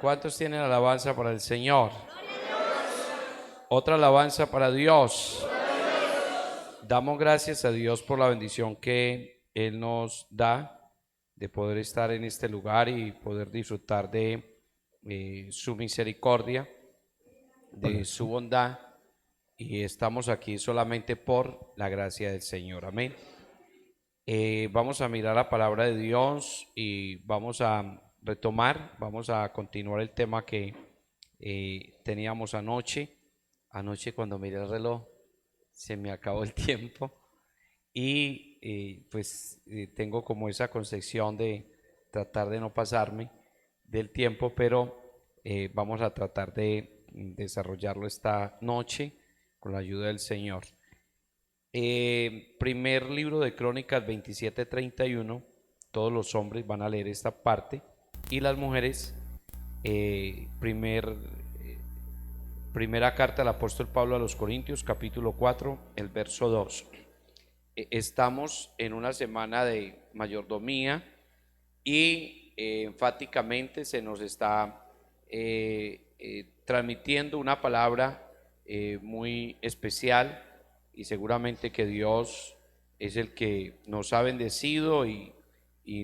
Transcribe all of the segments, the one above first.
¿Cuántos tienen alabanza para el Señor? Otra alabanza para Dios. Damos gracias a Dios por la bendición que Él nos da de poder estar en este lugar y poder disfrutar de su misericordia, de su bondad, y estamos aquí solamente por la gracia del Señor. Amén. Vamos a mirar la palabra de Dios y vamos a retomar, vamos a continuar el tema que teníamos anoche. Anoche cuando miré el reloj se me acabó el tiempo y tengo como esa concepción de tratar de no pasarme del tiempo, pero vamos a tratar de desarrollarlo esta noche con la ayuda del Señor. Primer libro de Crónicas 27:31. Todos los hombres van a leer esta parte y las mujeres primera carta del apóstol Pablo a los Corintios, capítulo 4, el verso 2. Estamos en una semana de mayordomía y enfáticamente se nos está transmitiendo una palabra muy especial, y seguramente que Dios es el que nos ha bendecido y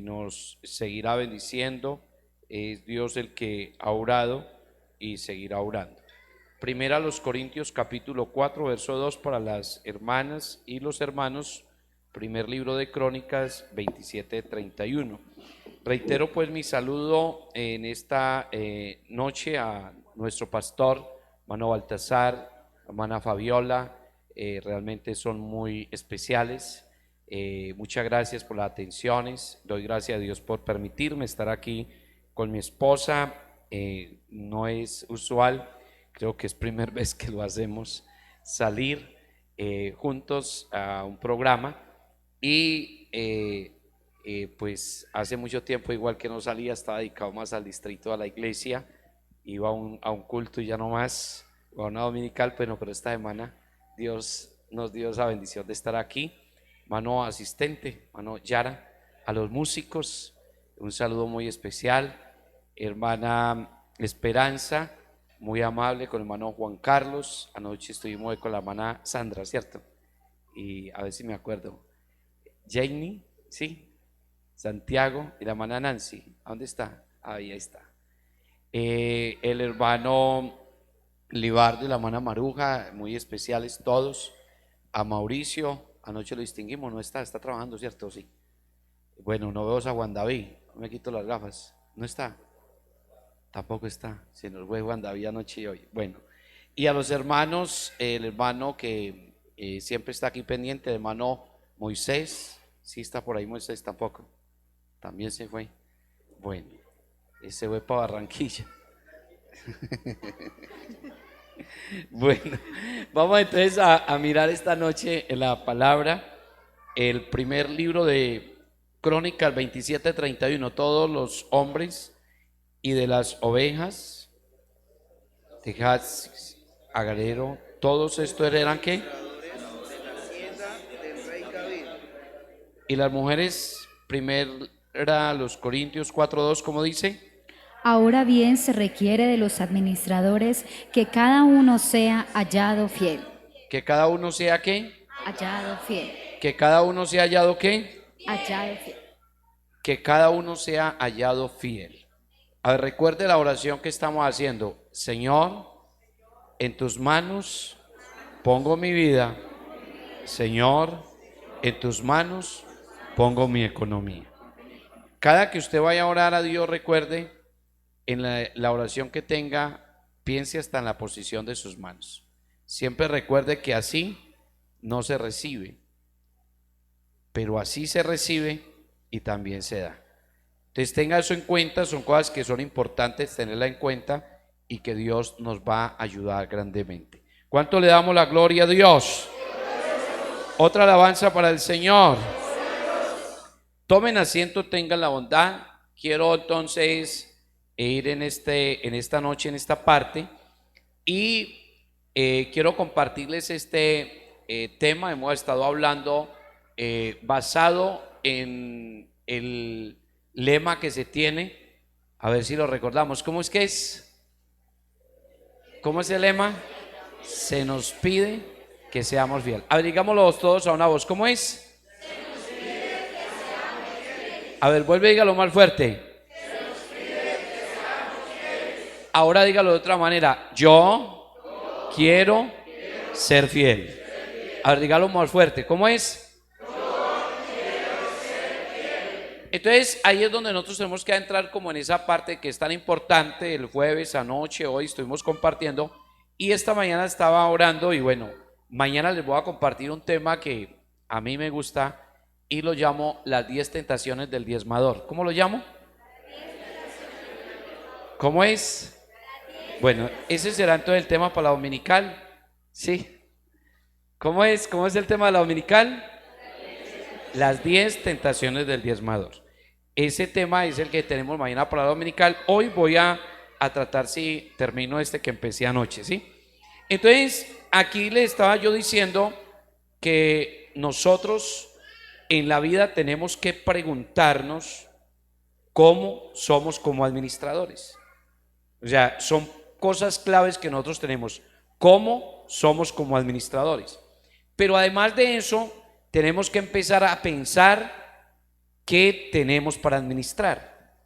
nos seguirá bendiciendo. Es Dios el que ha orado y seguirá orando. Primera a los Corintios capítulo 4 verso 2 para las hermanas y los hermanos. Primer libro de Crónicas 27:31. Reitero pues mi saludo en esta noche a nuestro pastor, hermano Baltasar, hermana Fabiola. Realmente son muy especiales. Muchas gracias por las atenciones. Doy gracias a Dios por permitirme estar aquí con mi esposa. No es usual, creo que es primera vez que lo hacemos, salir juntos a un programa. Y pues hace mucho tiempo, igual que no salía, estaba dedicado más al distrito, a la iglesia. Iba a un culto y ya no más, o a una dominical, pero esta semana Dios nos dio esa bendición de estar aquí. Mano asistente, mano Yara, a los músicos, un saludo muy especial. Hermana Esperanza, muy amable, con el hermano Juan Carlos. Anoche estuvimos con la hermana Sandra, ¿cierto? Y a ver si me acuerdo. Jamie, sí, Santiago y la hermana Nancy. ¿A dónde está? Ahí está. El hermano Libardo y la hermana Maruja, muy especiales todos. A Mauricio, anoche lo distinguimos, no está, está trabajando, ¿cierto? Sí. Bueno, no veo a Juan David, no me quito las gafas, no está, tampoco está, se nos fue Juan David anoche y hoy. Bueno, y a los hermanos, el hermano que siempre está aquí pendiente, el hermano Moisés, sí está por ahí Moisés, tampoco, también se fue. Bueno, ese fue para Barranquilla. Bueno, vamos entonces a mirar esta noche en la palabra, el primer libro de Crónicas 27:31. Todos los hombres y de las ovejas, Tejas, Agarero, todos estos eran ¿qué? Y las mujeres, primera los Corintios 4:2, ¿cómo dice? Ahora bien, se requiere de los administradores que cada uno sea hallado fiel. Que cada uno sea ¿qué? Hallado fiel. Que cada uno sea hallado ¿qué? Hallado fiel. Que cada uno sea hallado fiel. A ver, recuerde la oración que estamos haciendo. Señor, en tus manos pongo mi vida. Señor, en tus manos pongo mi economía. Cada que usted vaya a orar a Dios, recuerde en la oración que tenga, piense hasta en la posición de sus manos. Siempre recuerde que así no se recibe, pero así se recibe y también se da. Entonces tenga eso en cuenta, son cosas que son importantes tenerla en cuenta y que Dios nos va a ayudar grandemente. ¿Cuánto le damos la gloria a Dios? Otra alabanza para el Señor. Tomen asiento, tengan la bondad. Quiero entonces ir en esta noche, en esta parte, y quiero compartirles este tema. Hemos estado hablando basado en el lema que se tiene A ver si lo recordamos. ¿Cómo es que es? ¿Cómo es el lema? Se nos pide que seamos fieles. A ver, digámoslo todos a una voz. ¿Cómo es? A ver, vuelve y dígalo más fuerte. Ahora dígalo de otra manera. Yo quiero ser fiel. A ver, dígalo más fuerte. ¿Cómo es? Entonces ahí es donde nosotros tenemos que entrar como en esa parte que es tan importante. El jueves, anoche, hoy estuvimos compartiendo y esta mañana estaba orando y bueno, mañana les voy a compartir un tema que a mí me gusta y lo llamo las 10 tentaciones del diezmador. ¿Cómo lo llamo? ¿Cómo es? Bueno, ese será entonces el tema para la dominical. Sí. ¿Cómo es? ¿Cómo es el tema de la dominical? Las 10 tentaciones del diezmador. Ese tema es el que tenemos mañana para la dominical. Hoy voy a tratar si termino este que empecé anoche, ¿sí? Entonces, aquí le estaba yo diciendo que nosotros en la vida tenemos que preguntarnos cómo somos como administradores. O sea, son cosas claves que nosotros tenemos. ¿Cómo somos como administradores? Pero además de eso, tenemos que empezar a pensar qué tenemos para administrar.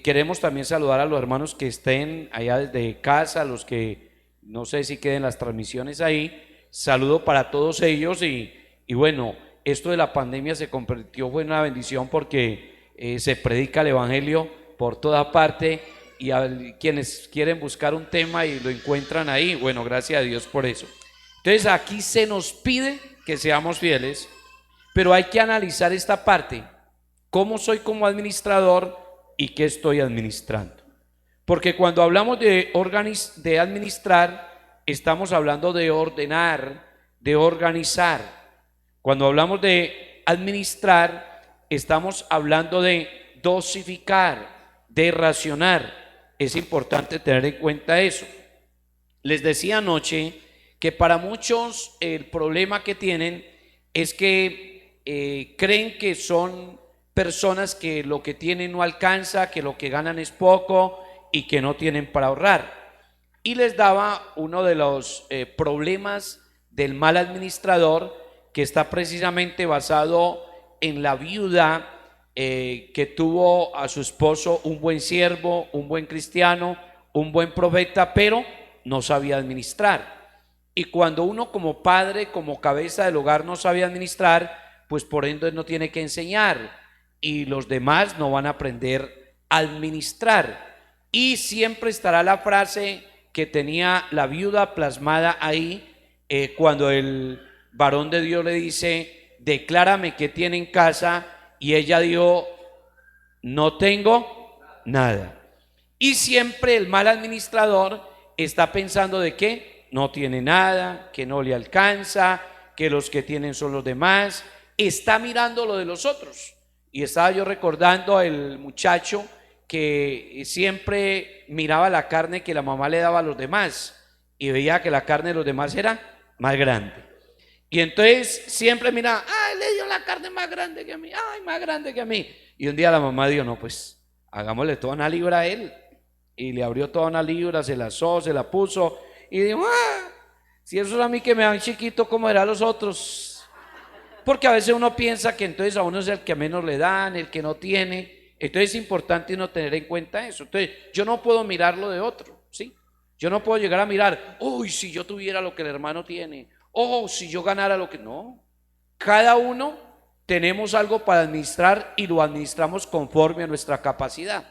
Queremos también saludar a los hermanos que estén allá desde casa, los que no sé si queden las transmisiones ahí. Saludo para todos ellos y bueno, esto de la pandemia se convirtió en una bendición porque se predica el evangelio por toda parte y a quienes quieren buscar un tema y lo encuentran ahí, bueno, gracias a Dios por eso. Entonces aquí se nos pide que seamos fieles, pero hay que analizar esta parte, cómo soy como administrador y qué estoy administrando. Porque cuando hablamos de administrar, estamos hablando de ordenar, de organizar. Cuando hablamos de administrar, estamos hablando de dosificar, de racionar. Es importante tener en cuenta eso. Les decía anoche que para muchos el problema que tienen es que creen que son personas que lo que tienen no alcanza, que lo que ganan es poco y que no tienen para ahorrar. Y les daba uno de los problemas del mal administrador, que está precisamente basado en la viuda que tuvo a su esposo un buen siervo, un buen cristiano, un buen profeta, pero no sabía administrar. Y cuando uno como padre, como cabeza del hogar no sabe administrar, pues por ende no tiene que enseñar y los demás no van a aprender a administrar. Y siempre estará la frase que tenía la viuda plasmada ahí cuando el varón de Dios le dice: declárame qué tiene en casa, y ella dijo: no tengo nada. Y siempre el mal administrador está pensando de que no tiene nada, que no le alcanza, que los que tienen son los demás, está mirando lo de los otros. Y estaba yo recordando al muchacho que siempre miraba la carne que la mamá le daba a los demás y veía que la carne de los demás era más grande. Y entonces siempre miraba: ay, le dio la carne más grande que a mí, ay, más grande que a mí. Y un día la mamá dijo: no, pues hagámosle toda una libra a él. Y le abrió toda una libra, se la asó, se la puso y dijo: si eso es a mí que me dan chiquito, ¿cómo era a los otros? Porque a veces uno piensa que entonces a uno es el que menos le dan, el que no tiene. Entonces es importante uno tener en cuenta eso. Entonces yo no puedo mirar lo de otro, ¿sí? Yo no puedo llegar a mirar: uy, si yo tuviera lo que el hermano tiene, si yo ganara lo que... No, cada uno tenemos algo para administrar y lo administramos conforme a nuestra capacidad.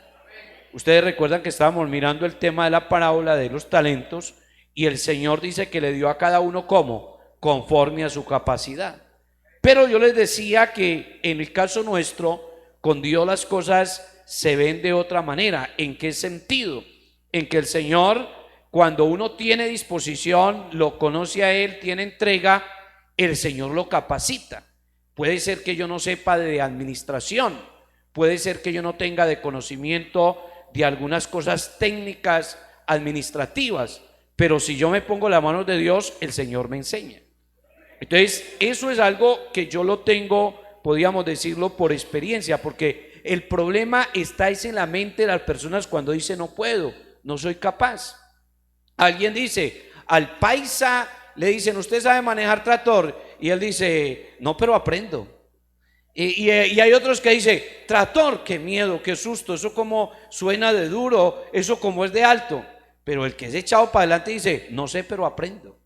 Ustedes recuerdan que estábamos mirando el tema de la parábola de los talentos y el Señor dice que le dio a cada uno como conforme a su capacidad. Pero yo les decía que en el caso nuestro, con Dios las cosas se ven de otra manera. ¿En qué sentido? En que el Señor, cuando uno tiene disposición, lo conoce a Él, tiene entrega, el Señor lo capacita. Puede ser que yo no sepa de administración, puede ser que yo no tenga de conocimiento de algunas cosas técnicas administrativas, pero si yo me pongo las manos de Dios, el Señor me enseña. Entonces eso es algo que yo lo tengo, podríamos decirlo, por experiencia, porque el problema está en la mente de las personas cuando dice no puedo, no soy capaz. Alguien dice, al paisa le dicen, ¿usted sabe manejar tractor? Y él dice, no, pero aprendo. Y hay otros que dicen, tractor, qué miedo, qué susto, eso como suena de duro, eso como es de alto. Pero el que es echado para adelante dice, no sé, pero aprendo.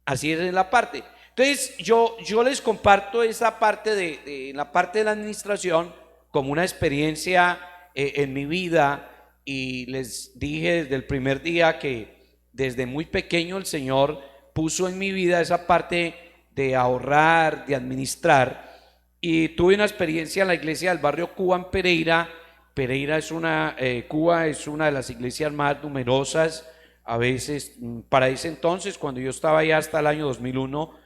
Así es en la parte. Entonces yo les comparto esa parte de la parte de la administración como una experiencia en mi vida, y les dije desde el primer día que desde muy pequeño el Señor puso en mi vida esa parte de ahorrar, de administrar, y tuve una experiencia en la iglesia del barrio Cuba en Pereira. Pereira es Cuba es una de las iglesias más numerosas. A veces, para ese entonces, cuando yo estaba allá hasta el año 2001,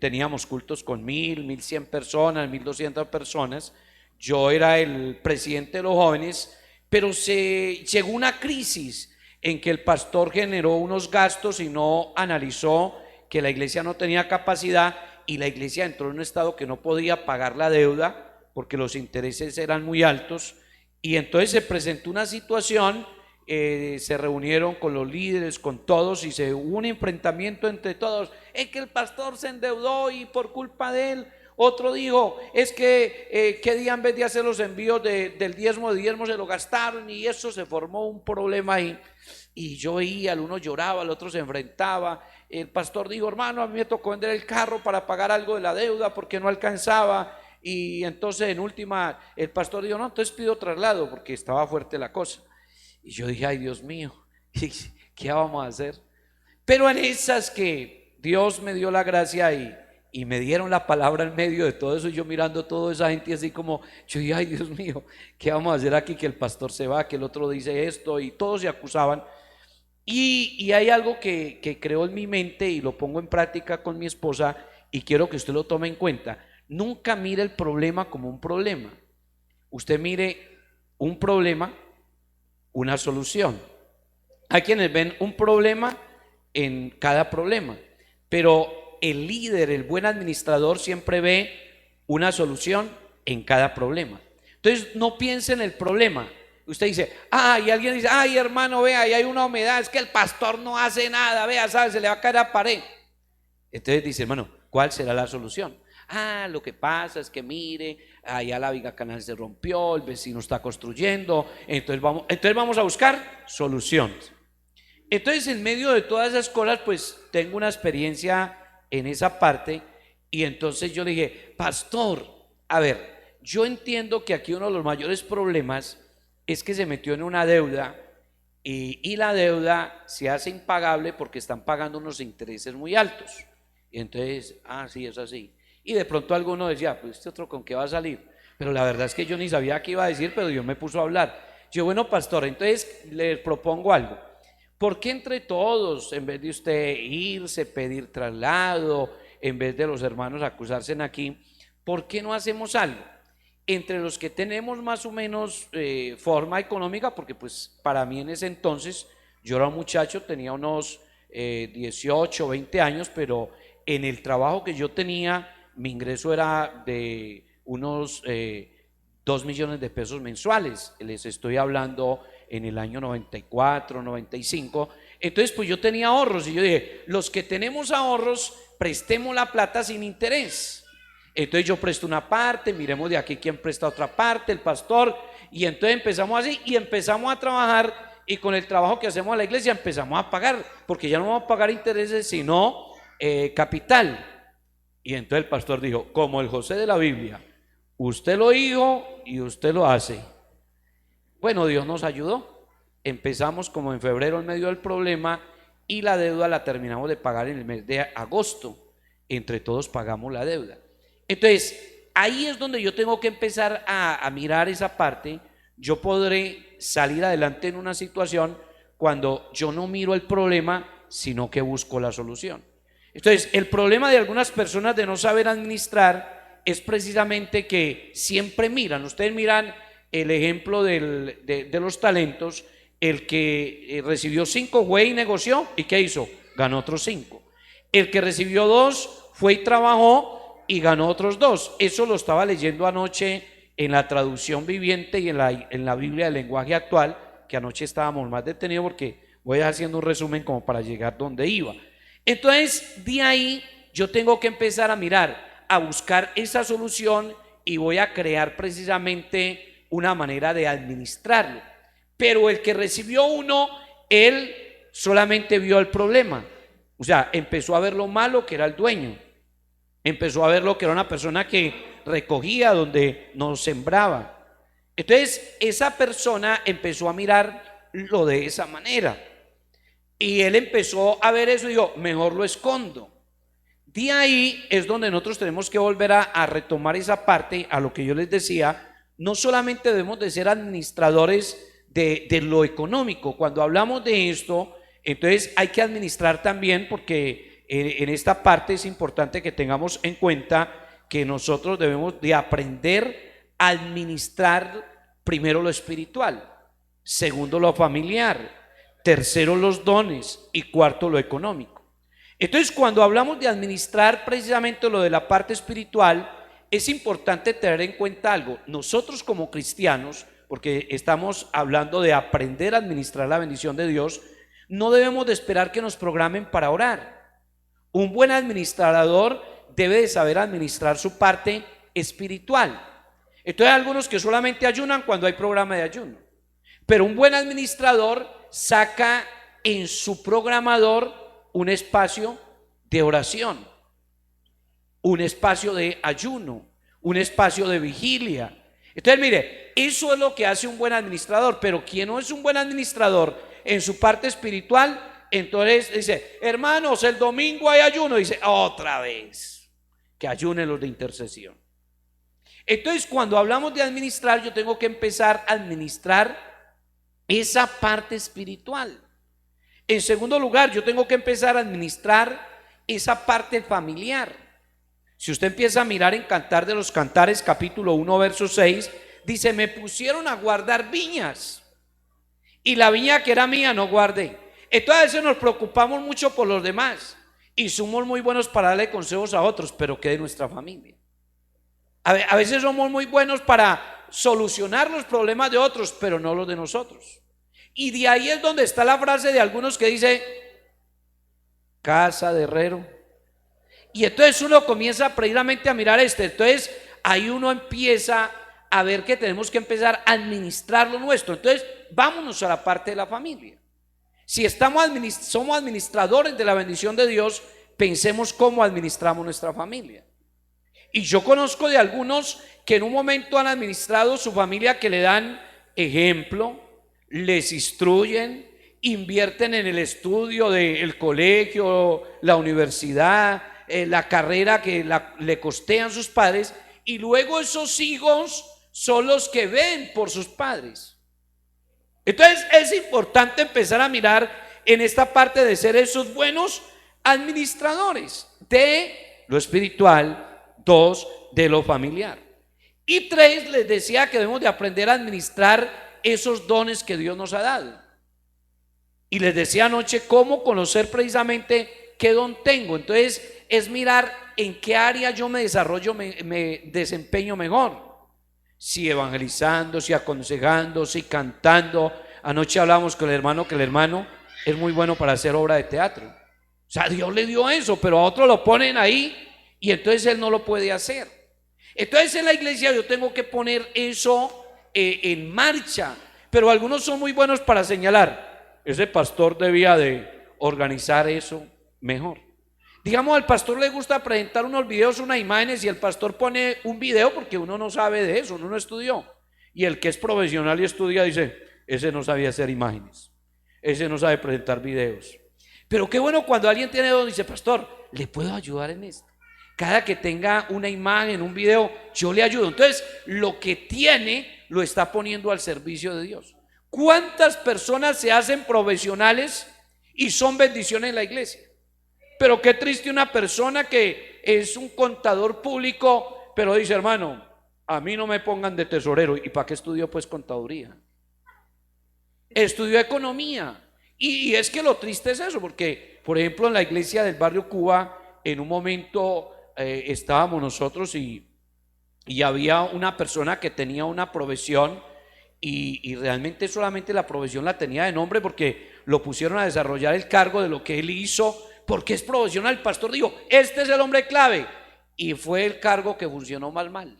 teníamos cultos con 1,100 personas, 1,200 personas. Yo era el presidente de los jóvenes, pero llegó una crisis en que el pastor generó unos gastos y no analizó que la iglesia no tenía capacidad, y la iglesia entró en un estado que no podía pagar la deuda porque los intereses eran muy altos. Y entonces se presentó una situación, se reunieron con los líderes, con todos, y hubo un enfrentamiento entre todos. Es que el pastor se endeudó y por culpa de él. Otro dijo, es que qué día en vez de hacer los envíos del diezmo se lo gastaron, y eso se formó un problema ahí. Y yo veía, el uno lloraba, el otro se enfrentaba. El pastor dijo, hermano, a mí me tocó vender el carro para pagar algo de la deuda porque no alcanzaba. Y entonces en última el pastor dijo, no, entonces pido traslado, porque estaba fuerte la cosa. Y yo dije, ay Dios mío, ¿qué vamos a hacer? Pero en esas que Dios me dio la gracia y me dieron la palabra en medio de todo eso, yo mirando toda esa gente así como, yo dije, ay Dios mío, ¿qué vamos a hacer aquí? Que el pastor se va, que el otro dice esto, y todos se acusaban. Y hay algo que creo en mi mente y lo pongo en práctica con mi esposa, y quiero que usted lo tome en cuenta. Nunca mire el problema como un problema. Usted mire un problema, una solución. Hay quienes ven un problema en cada problema, pero el líder, el buen administrador, siempre ve una solución en cada problema. Entonces no piense en el problema. Usted dice, y alguien dice, ay hermano, vea, ahí hay una humedad, es que el pastor no hace nada, vea, sabe, se le va a caer la pared. Entonces dice, hermano, ¿cuál será la solución? Lo que pasa es que mire, allá la viga canal se rompió, el vecino está construyendo, entonces vamos a buscar soluciones. Entonces, en medio de todas esas cosas, pues tengo una experiencia en esa parte, y entonces yo le dije, pastor, a ver, yo entiendo que aquí uno de los mayores problemas es que se metió en una deuda, y la deuda se hace impagable porque están pagando unos intereses muy altos. Y entonces, sí, es así. Y de pronto alguno decía, pues este otro con qué va a salir. Pero la verdad es que yo ni sabía qué iba a decir, pero Dios me puso a hablar. Yo, bueno, pastor, entonces les propongo algo. ¿Por qué entre todos, en vez de usted irse, pedir traslado, en vez de los hermanos acusarse aquí, por qué no hacemos algo? Entre los que tenemos más o menos forma económica, porque pues para mí en ese entonces, yo era un muchacho, tenía unos 18, 20 años, pero en el trabajo que yo tenía, mi ingreso era de unos 2 millones de pesos mensuales. Les estoy hablando en el año 94, 95. Entonces pues yo tenía ahorros, y yo dije, los que tenemos ahorros, prestemos la plata sin interés. Entonces yo presto una parte, miremos de aquí quién presta otra parte, el pastor, y entonces empezamos así, y empezamos a trabajar, y con el trabajo que hacemos en la iglesia empezamos a pagar, porque ya no vamos a pagar intereses sino capital. Y entonces el pastor dijo, como el José de la Biblia, usted lo dijo y usted lo hace. Bueno, Dios nos ayudó. Empezamos como en febrero en medio del problema, y la deuda la terminamos de pagar en el mes de agosto. Entre todos pagamos la deuda. Entonces ahí es donde yo tengo que empezar a mirar esa parte. Yo podré salir adelante en una situación cuando yo no miro el problema, sino que busco la solución. Entonces el problema de algunas personas de no saber administrar es precisamente que siempre miran. Ustedes miran el ejemplo de los talentos. El que recibió 5 fue y negoció, ¿y qué hizo? Ganó otros 5. El que recibió 2 fue y trabajó y ganó otros 2. Eso lo estaba leyendo anoche en la traducción viviente y en la Biblia del lenguaje actual, que anoche estábamos más detenidos porque voy haciendo un resumen como para llegar donde iba. Entonces, de ahí yo tengo que empezar a mirar, a buscar esa solución y voy a crear precisamente una manera de administrarlo. Pero el que recibió uno, él solamente vio el problema. O sea, empezó a ver lo malo que era el dueño. Empezó a ver lo que era una persona que recogía donde no sembraba. Entonces, esa persona empezó a mirar lo de esa manera. Y él empezó a ver eso y dijo, mejor lo escondo. De ahí es donde nosotros tenemos que volver a retomar esa parte, a lo que yo les decía. No solamente debemos de ser administradores de lo económico. Cuando hablamos de esto, entonces hay que administrar también, porque en esta parte es importante que tengamos en cuenta que nosotros debemos de aprender a administrar primero lo espiritual, segundo lo familiar, tercero los dones y cuarto lo económico. Entonces, cuando hablamos de administrar precisamente lo de la parte espiritual, es importante tener en cuenta algo. Nosotros como cristianos, porque estamos hablando de aprender a administrar la bendición de Dios, no debemos de esperar que nos programen para orar. Un buen administrador debe de saber administrar su parte espiritual. Entonces hay algunos que solamente ayunan cuando hay programa de ayuno, pero un buen administrador saca en su programador un espacio de oración, un espacio de ayuno, un espacio de vigilia. Entonces mire, eso es lo que hace un buen administrador. Pero quien no es un buen administrador en su parte espiritual, entonces dice, hermanos, el domingo hay ayuno, dice, otra vez que ayunen los de intercesión. Entonces, cuando hablamos de administrar, yo tengo que empezar a administrar esa parte espiritual. En segundo lugar, yo tengo que empezar a administrar esa parte familiar. Si usted empieza a mirar en Cantar de los Cantares, capítulo 1, verso 6, dice, me pusieron a guardar viñas y la viña que era mía no guardé. Entonces a veces nos preocupamos mucho por los demás y somos muy buenos para darle consejos a otros, pero ¿qué de nuestra familia? A veces somos muy buenos para solucionar los problemas de otros, pero no los de nosotros. Y de ahí es donde está la frase de algunos que dice, casa de herrero. Y entonces uno comienza precisamente a mirar Entonces ahí uno empieza a ver que tenemos que empezar a administrar lo nuestro. Entonces vámonos a la parte de la familia. Si somos administradores de la bendición de Dios, pensemos cómo administramos nuestra familia. Y yo conozco de algunos que en un momento han administrado su familia, que le dan ejemplo, les instruyen, invierten en el estudio del colegio, la universidad, la carrera que le costean sus padres, y luego esos hijos son los que ven por sus padres. Entonces es importante empezar a mirar en esta parte de ser esos buenos administradores de lo espiritual, 2, de lo familiar, y 3, les decía que debemos de aprender a administrar esos dones que Dios nos ha dado. Y les decía anoche cómo conocer precisamente qué don tengo. Entonces es mirar en qué área yo me desarrollo, me desempeño mejor. Si evangelizando, si aconsejando, si cantando. Anoche hablábamos con el hermano que el hermano es muy bueno para hacer obra de teatro. O sea, Dios le dio eso, pero a otro lo ponen ahí y entonces él no lo puede hacer. Entonces en la iglesia yo tengo que poner eso en marcha. Pero algunos son muy buenos para señalar, ese pastor debía de organizar eso mejor. Digamos, al pastor le gusta presentar unos videos, unas imágenes, y el pastor pone un video porque uno no sabe de eso, uno no estudió. Y el que es profesional y estudia dice, ese no sabía hacer imágenes, ese no sabe presentar videos. Pero qué bueno cuando alguien tiene don y dice, pastor, ¿le puedo ayudar en esto? Cada que tenga una imagen, un video, yo le ayudo. Entonces, lo que tiene lo está poniendo al servicio de Dios. ¿Cuántas personas se hacen profesionales y son bendiciones en la iglesia? Pero qué triste una persona que es un contador público, pero dice, hermano, a mí no me pongan de tesorero. ¿Y para qué estudió pues contaduría? Estudió economía. Y es que lo triste es eso, porque por ejemplo en la iglesia del barrio Cuba, en un momento estábamos nosotros y y había una persona que tenía una profesión y realmente solamente la profesión la tenía de nombre porque lo pusieron a desarrollar el cargo de lo que él hizo, porque es profesional. El pastor dijo, este es el hombre clave, y fue el cargo que funcionó más mal.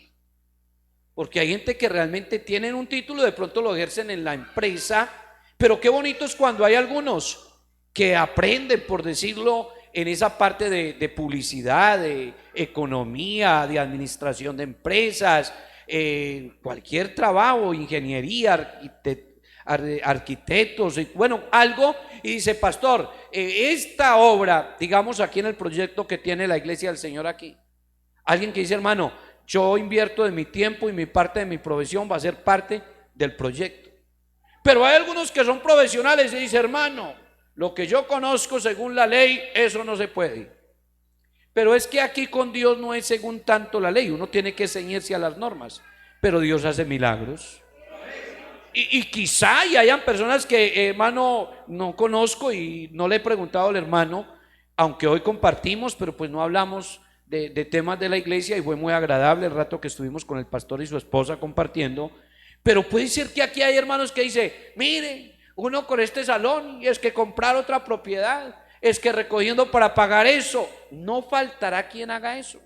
Porque hay gente que realmente tienen un título, de pronto lo ejercen en la empresa, pero qué bonito es cuando hay algunos que aprenden, por decirlo, en esa parte de publicidad, de economía, de administración de empresas, cualquier trabajo, ingeniería, arquitectos, bueno, algo, y dice, pastor, esta obra, digamos aquí en el proyecto que tiene la Iglesia del Señor aquí, alguien que dice, hermano, yo invierto de mi tiempo y mi parte de mi profesión va a ser parte del proyecto. Pero hay algunos que son profesionales y dicen, hermano, lo que yo conozco según la ley, eso no se puede. Pero es que aquí con Dios no es según tanto la ley, uno tiene que ceñirse a las normas, pero Dios hace milagros. Y quizá y hayan personas que, hermano, no conozco y no le he preguntado al hermano, aunque hoy compartimos, pero pues no hablamos de temas de la iglesia, y fue muy agradable el rato que estuvimos con el pastor y su esposa compartiendo. Pero puede ser que aquí hay hermanos que dicen, mire, uno con este salón, y es que comprar otra propiedad, es que recogiendo para pagar eso, no faltará quien haga eso.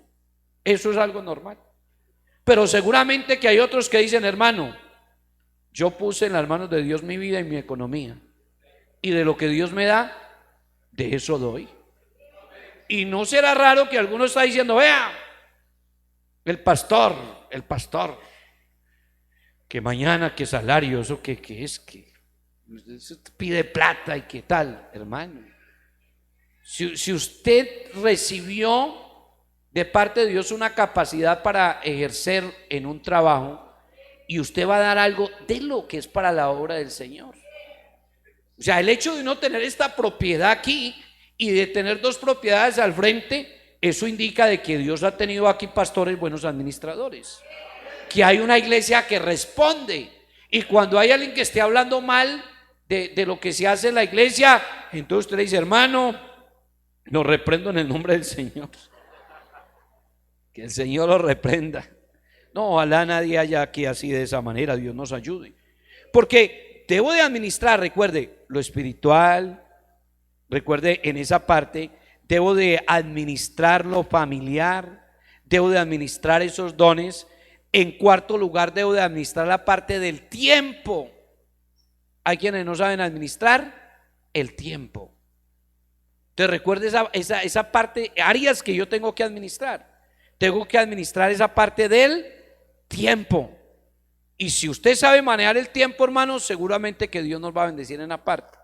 Eso es algo normal. Pero seguramente que hay otros que dicen, hermano, yo puse en las manos de Dios mi vida y mi economía, y de lo que Dios me da, de eso doy. Y no será raro que alguno está diciendo, vea, el pastor, que mañana, que salario, eso que es, que pide plata y qué tal, hermano. Si usted recibió de parte de Dios una capacidad para ejercer en un trabajo, y usted va a dar algo de lo que es para la obra del Señor. O sea, el hecho de no tener esta propiedad aquí y de tener dos propiedades al frente, eso indica de que Dios ha tenido aquí pastores buenos administradores, que hay una iglesia que responde, y cuando hay alguien que esté hablando mal de lo que se hace en la iglesia, entonces usted le dice, hermano, lo reprendo en el nombre del Señor, que el Señor lo reprenda. No, ojalá nadie haya aquí así de esa manera, Dios nos ayude, porque debo de administrar, recuerde, lo espiritual, recuerde en esa parte, debo de administrar lo familiar, debo de administrar esos dones. En cuarto lugar, debo de administrar la parte del tiempo. Hay quienes no saben administrar el tiempo. Entonces recuerde esa parte, áreas que yo tengo que administrar. Tengo que administrar esa parte del tiempo. Y si usted sabe manejar el tiempo, hermanos, seguramente que Dios nos va a bendecir en la parte.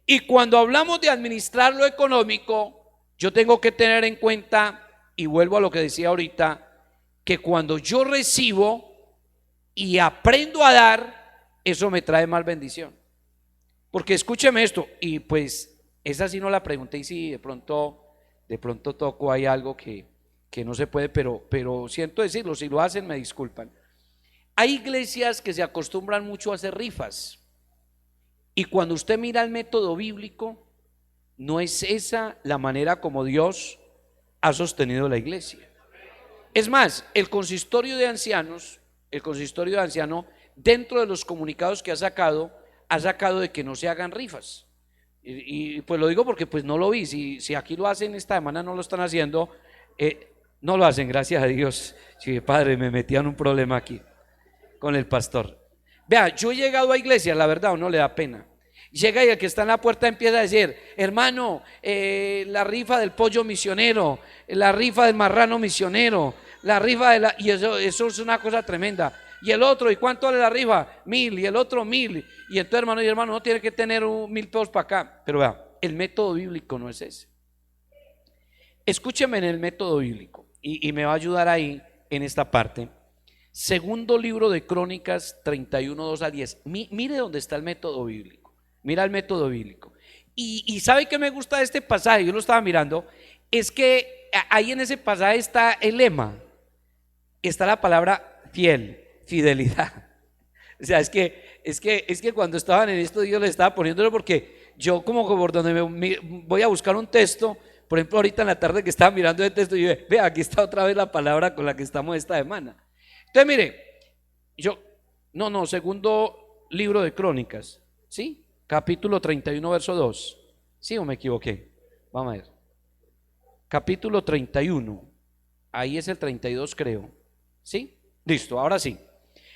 Y cuando hablamos de administrar lo económico, yo tengo que tener en cuenta, y vuelvo a lo que decía ahorita, que cuando yo recibo y aprendo a dar, eso me trae más bendición. Porque escúcheme esto, y pues esa sí no la pregunté, y si de pronto toco hay algo que no se puede, pero siento decirlo, si lo hacen me disculpan. Hay iglesias que se acostumbran mucho a hacer rifas, y cuando usted mira el método bíblico, no es esa la manera como Dios ha sostenido la iglesia. Es más, el consistorio de ancianos, dentro de los comunicados que ha sacado de que no se hagan rifas. Y pues lo digo porque pues no lo vi. Si aquí lo hacen esta semana, no lo están haciendo, no lo hacen, gracias a Dios. Sí, padre, me metí en un problema aquí con el pastor. Vea, yo he llegado a iglesias, la verdad, no le da pena. Llega y el que está en la puerta empieza a decir, hermano, la rifa del pollo misionero, la rifa del marrano misionero, la rifa de y eso es una cosa tremenda. Y el otro, ¿y cuánto vale la rifa? 1,000, y el otro 1,000. Y entonces, hermano, no tiene que tener 1,000 pesos para acá. Pero vea, el método bíblico no es ese. Escúcheme en el método bíblico, y me va a ayudar ahí en esta parte. Segundo libro de Crónicas 31, 2 al 10. Mire dónde está el método bíblico. Mira el método bíblico. Y ¿sabe qué me gusta de este pasaje? Yo lo estaba mirando. Es que ahí en ese pasaje está el lema. Está la palabra fidelidad. O sea, es que cuando estaban en esto, Dios le estaba poniéndolo, porque yo como por donde voy a buscar un texto, por ejemplo, ahorita en la tarde que estaba mirando el texto, yo dije, vea, aquí está otra vez la palabra con la que estamos esta semana. Entonces mire, segundo libro de Crónicas, ¿sí? Capítulo 31, verso 2. ¿Sí o me equivoqué? Vamos a ver. Capítulo 31. Ahí es el 32, creo. ¿Sí? Listo, ahora sí.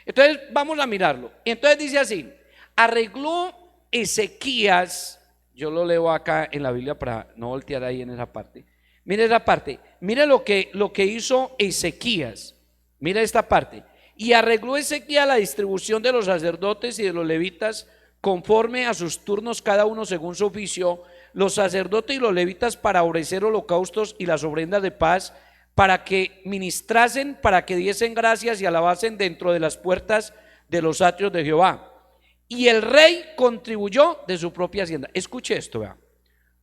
Entonces vamos a mirarlo. Entonces dice así: arregló Ezequías, yo lo leo acá en la Biblia para no voltear ahí en esa parte. Mire esa parte, mire lo que hizo Ezequías. Mire esta parte. Y arregló Ezequías la distribución de los sacerdotes y de los levitas conforme a sus turnos, cada uno según su oficio, los sacerdotes y los levitas para ofrecer holocaustos y las ofrendas de paz, para que ministrasen, para que diesen gracias y alabasen dentro de las puertas de los atrios de Jehová. Y el rey contribuyó de su propia hacienda. Escuche esto, vea.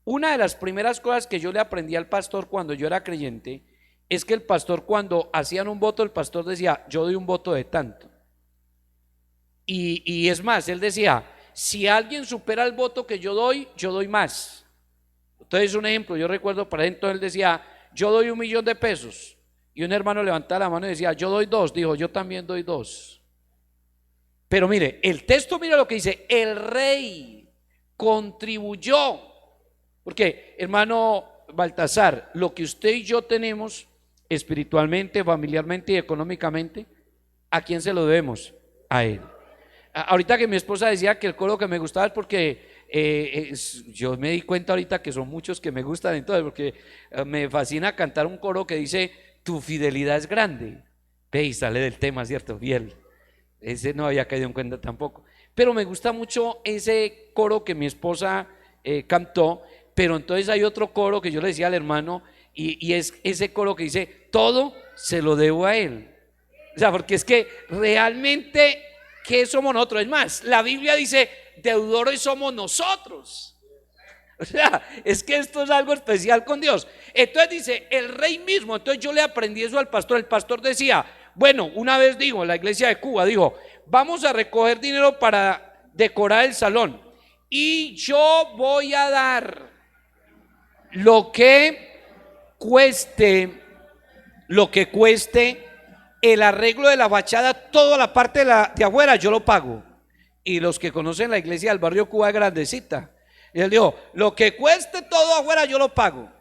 Una de las primeras cosas que yo le aprendí al pastor cuando yo era creyente es que el pastor, cuando hacían un voto, el pastor decía: yo doy un voto de tanto. Y es más, él decía: si alguien supera el voto que yo doy más. Entonces, un ejemplo, yo recuerdo, por ejemplo, él decía: yo doy 1.000.000 de pesos. Y un hermano levantaba la mano y decía: yo doy 2. Dijo: yo también doy 2. Pero mire, el texto, mira lo que dice: el rey contribuyó. Porque, hermano Baltasar, lo que usted y yo tenemos espiritualmente, familiarmente y económicamente, ¿a quién se lo debemos? A él. Ahorita que mi esposa decía que el coro que me gustaba es porque yo me di cuenta ahorita que son muchos que me gustan, entonces, porque me fascina cantar un coro que dice: tu fidelidad es grande. Ve, y sale del tema, ¿cierto? Fiel. Ese no había caído en cuenta tampoco. Pero me gusta mucho ese coro que mi esposa cantó. Pero entonces hay otro coro que yo le decía al hermano, y es ese coro que dice: todo se lo debo a él. O sea, porque es que realmente, ¿qué somos nosotros? Es más, la Biblia dice: deudores somos nosotros. O sea, es que esto es algo especial con Dios. Entonces dice el rey mismo. Entonces yo le aprendí eso al pastor. El pastor decía: bueno, una vez dijo en la iglesia de Cuba, dijo: vamos a recoger dinero para decorar el salón, y yo voy a dar lo que cueste el arreglo de la fachada, toda la parte de afuera yo lo pago. Y los que conocen la iglesia del barrio Cuba es grandecita, y él dijo: lo que cueste todo afuera yo lo pago.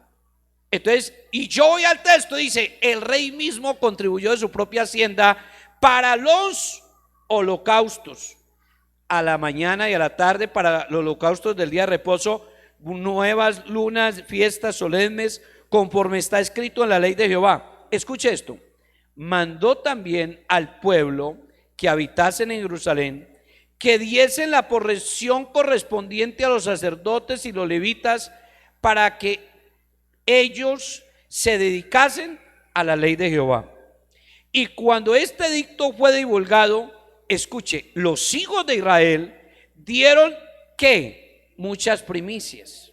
Entonces, y yo voy al texto, dice: el rey mismo contribuyó de su propia hacienda para los holocaustos, a la mañana y a la tarde, para los holocaustos del día de reposo, nuevas lunas, fiestas solemnes, conforme está escrito en la ley de Jehová. Escuche esto: mandó también al pueblo que habitasen en Jerusalén que diesen la porción correspondiente a los sacerdotes y los levitas, para que ellos se dedicasen a la ley de Jehová. Y cuando este edicto fue divulgado, escuche, los hijos de Israel dieron ¿qué? Muchas primicias.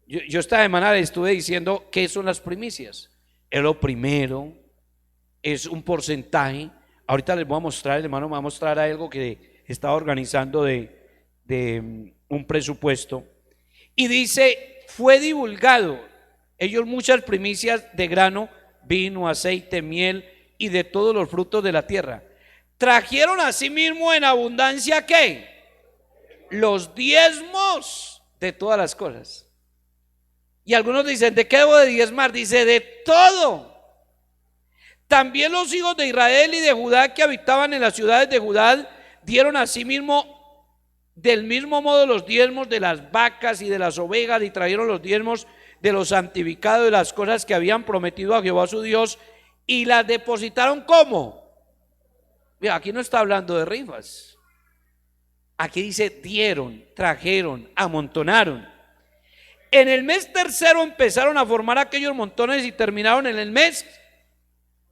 Yo esta semana les estuve diciendo qué son las primicias. Es lo primero, es un porcentaje. Ahorita les voy a mostrar, el hermano me va a mostrar algo que estaba organizando de un presupuesto. Y dice: fue divulgado ellos muchas primicias de grano, vino, aceite, miel y de todos los frutos de la tierra. Trajeron asimismo en abundancia ¿qué? Los diezmos de todas las cosas. Y algunos dicen: ¿de qué debo de diezmar? Dice: de todo. También los hijos de Israel y de Judá que habitaban en las ciudades de Judá dieron asimismo del mismo modo los diezmos de las vacas y de las ovejas, y trajeron los diezmos de los santificados, de las cosas que habían prometido a Jehová su Dios, y las depositaron. ¿Cómo? Mira, aquí no está hablando de rifas. Aquí dice: dieron, trajeron, amontonaron. En el mes tercero empezaron a formar aquellos montones y terminaron en el mes.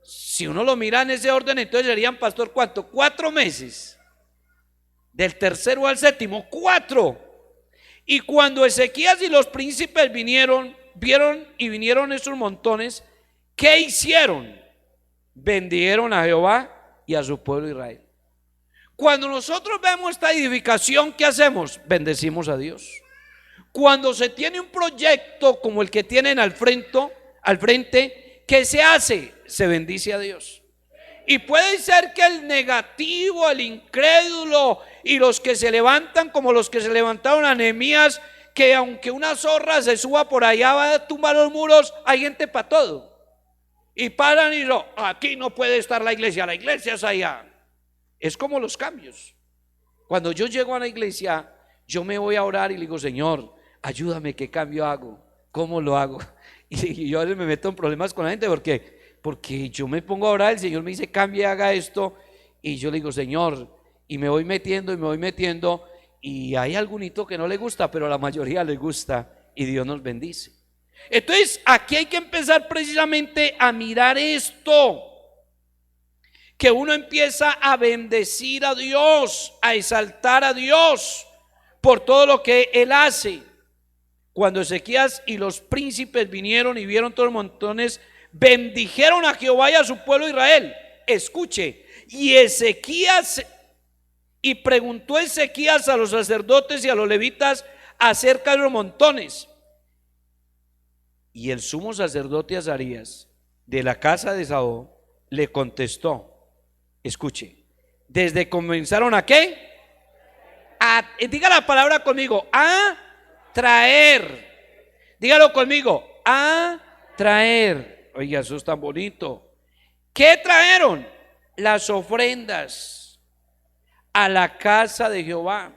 Si uno lo mira en ese orden, entonces serían, pastor, ¿cuánto? 4 meses. Del tercero al séptimo, 4. Y cuando Ezequías y los príncipes vieron esos montones, ¿qué hicieron? Bendieron a Jehová y a su pueblo Israel. Cuando nosotros vemos esta edificación, ¿qué hacemos? Bendecimos a Dios. Cuando se tiene un proyecto como el que tienen al frente, ¿qué se hace? Se bendice a Dios. Y puede ser que el negativo, el incrédulo y los que se levantan como los que se levantaron a Nehemías, que aunque una zorra se suba por allá va a tumbar los muros, hay gente para todo. Y paran y no, aquí no puede estar la iglesia es allá. Es como los cambios. Cuando yo llego a la iglesia, yo me voy a orar y le digo, Señor, ayúdame, ¿qué cambio hago? ¿Cómo lo hago? Y yo a veces me meto en problemas con la gente porque yo me pongo a orar, el Señor me dice, cambie, haga esto, y yo le digo, Señor, y me voy metiendo y hay algunito que no le gusta, pero a la mayoría le gusta y Dios nos bendice. Entonces aquí hay que empezar precisamente a mirar esto, que uno empieza a bendecir a Dios, a exaltar a Dios por todo lo que Él hace. Cuando Ezequías y los príncipes vinieron y vieron todos los montones, bendijeron a Jehová y a su pueblo Israel. Escuche, y preguntó Ezequías a los sacerdotes y a los levitas acerca de los montones. Y el sumo sacerdote Azarías de la casa de Saúl le contestó, escuche, desde comenzaron a ¿qué? Diga la palabra conmigo, a traer. Dígalo conmigo, a traer. Oiga, eso es tan bonito. ¿Qué trajeron? Las ofrendas a la casa de Jehová.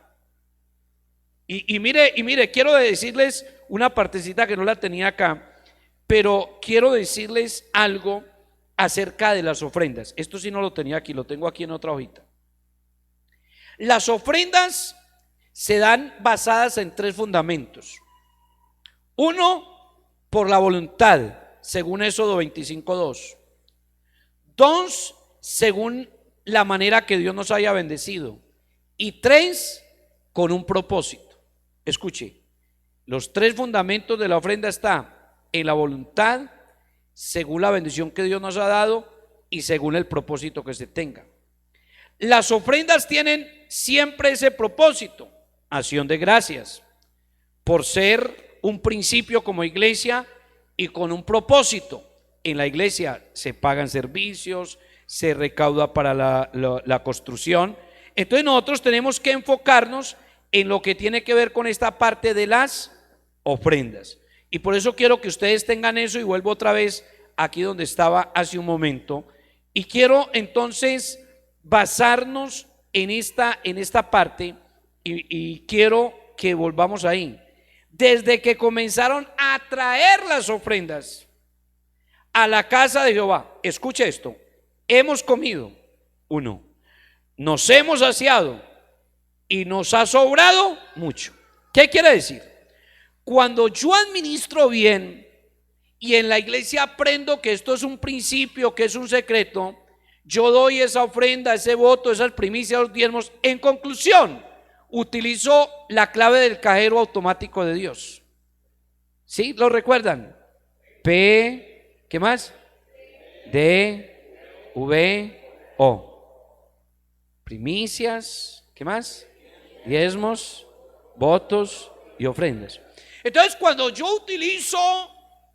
Y mire, quiero decirles una partecita que no la tenía acá, pero quiero decirles algo acerca de las ofrendas. Esto sí no lo tenía aquí, lo tengo aquí en otra hojita. Las ofrendas se dan basadas en 3 fundamentos. Uno, por la voluntad, según Éxodo 25:2. 2, según la manera que Dios nos haya bendecido. Y 3, con un propósito. Escuche, los 3 fundamentos de la ofrenda está en la voluntad, según la bendición que Dios nos ha dado y según el propósito que se tenga. Las ofrendas tienen siempre ese propósito, acción de gracias, por ser un principio como iglesia y con un propósito. En la iglesia se pagan servicios, se recauda para la construcción. Entonces nosotros tenemos que enfocarnos en lo que tiene que ver con esta parte de las ofrendas. Y por eso quiero que ustedes tengan eso, y vuelvo otra vez aquí donde estaba hace un momento. Y quiero entonces basarnos en esta parte y quiero que volvamos ahí. Desde que comenzaron a traer las ofrendas a la casa de Jehová, escuche esto, hemos comido, 1, nos hemos saciado y nos ha sobrado mucho. ¿Qué quiere decir? Cuando yo administro bien y en la iglesia aprendo que esto es un principio, que es un secreto, yo doy esa ofrenda, ese voto, esas primicias, los diezmos. En conclusión, utilizo la clave del cajero automático de Dios. ¿Sí? ¿Lo recuerdan? P, ¿qué más? D, V, O. Primicias, ¿qué más? Diezmos, votos y ofrendas. Entonces, cuando yo utilizo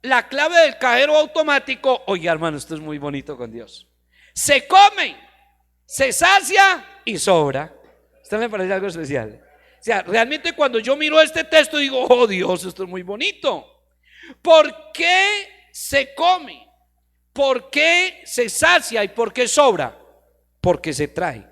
la clave del cajero automático, oye, hermano, esto es muy bonito con Dios. Se come, se sacia y sobra. Esto me parece algo especial. O sea, realmente cuando yo miro este texto digo, oh Dios, esto es muy bonito. ¿Por qué se come? ¿Por qué se sacia y por qué sobra? Porque se trae.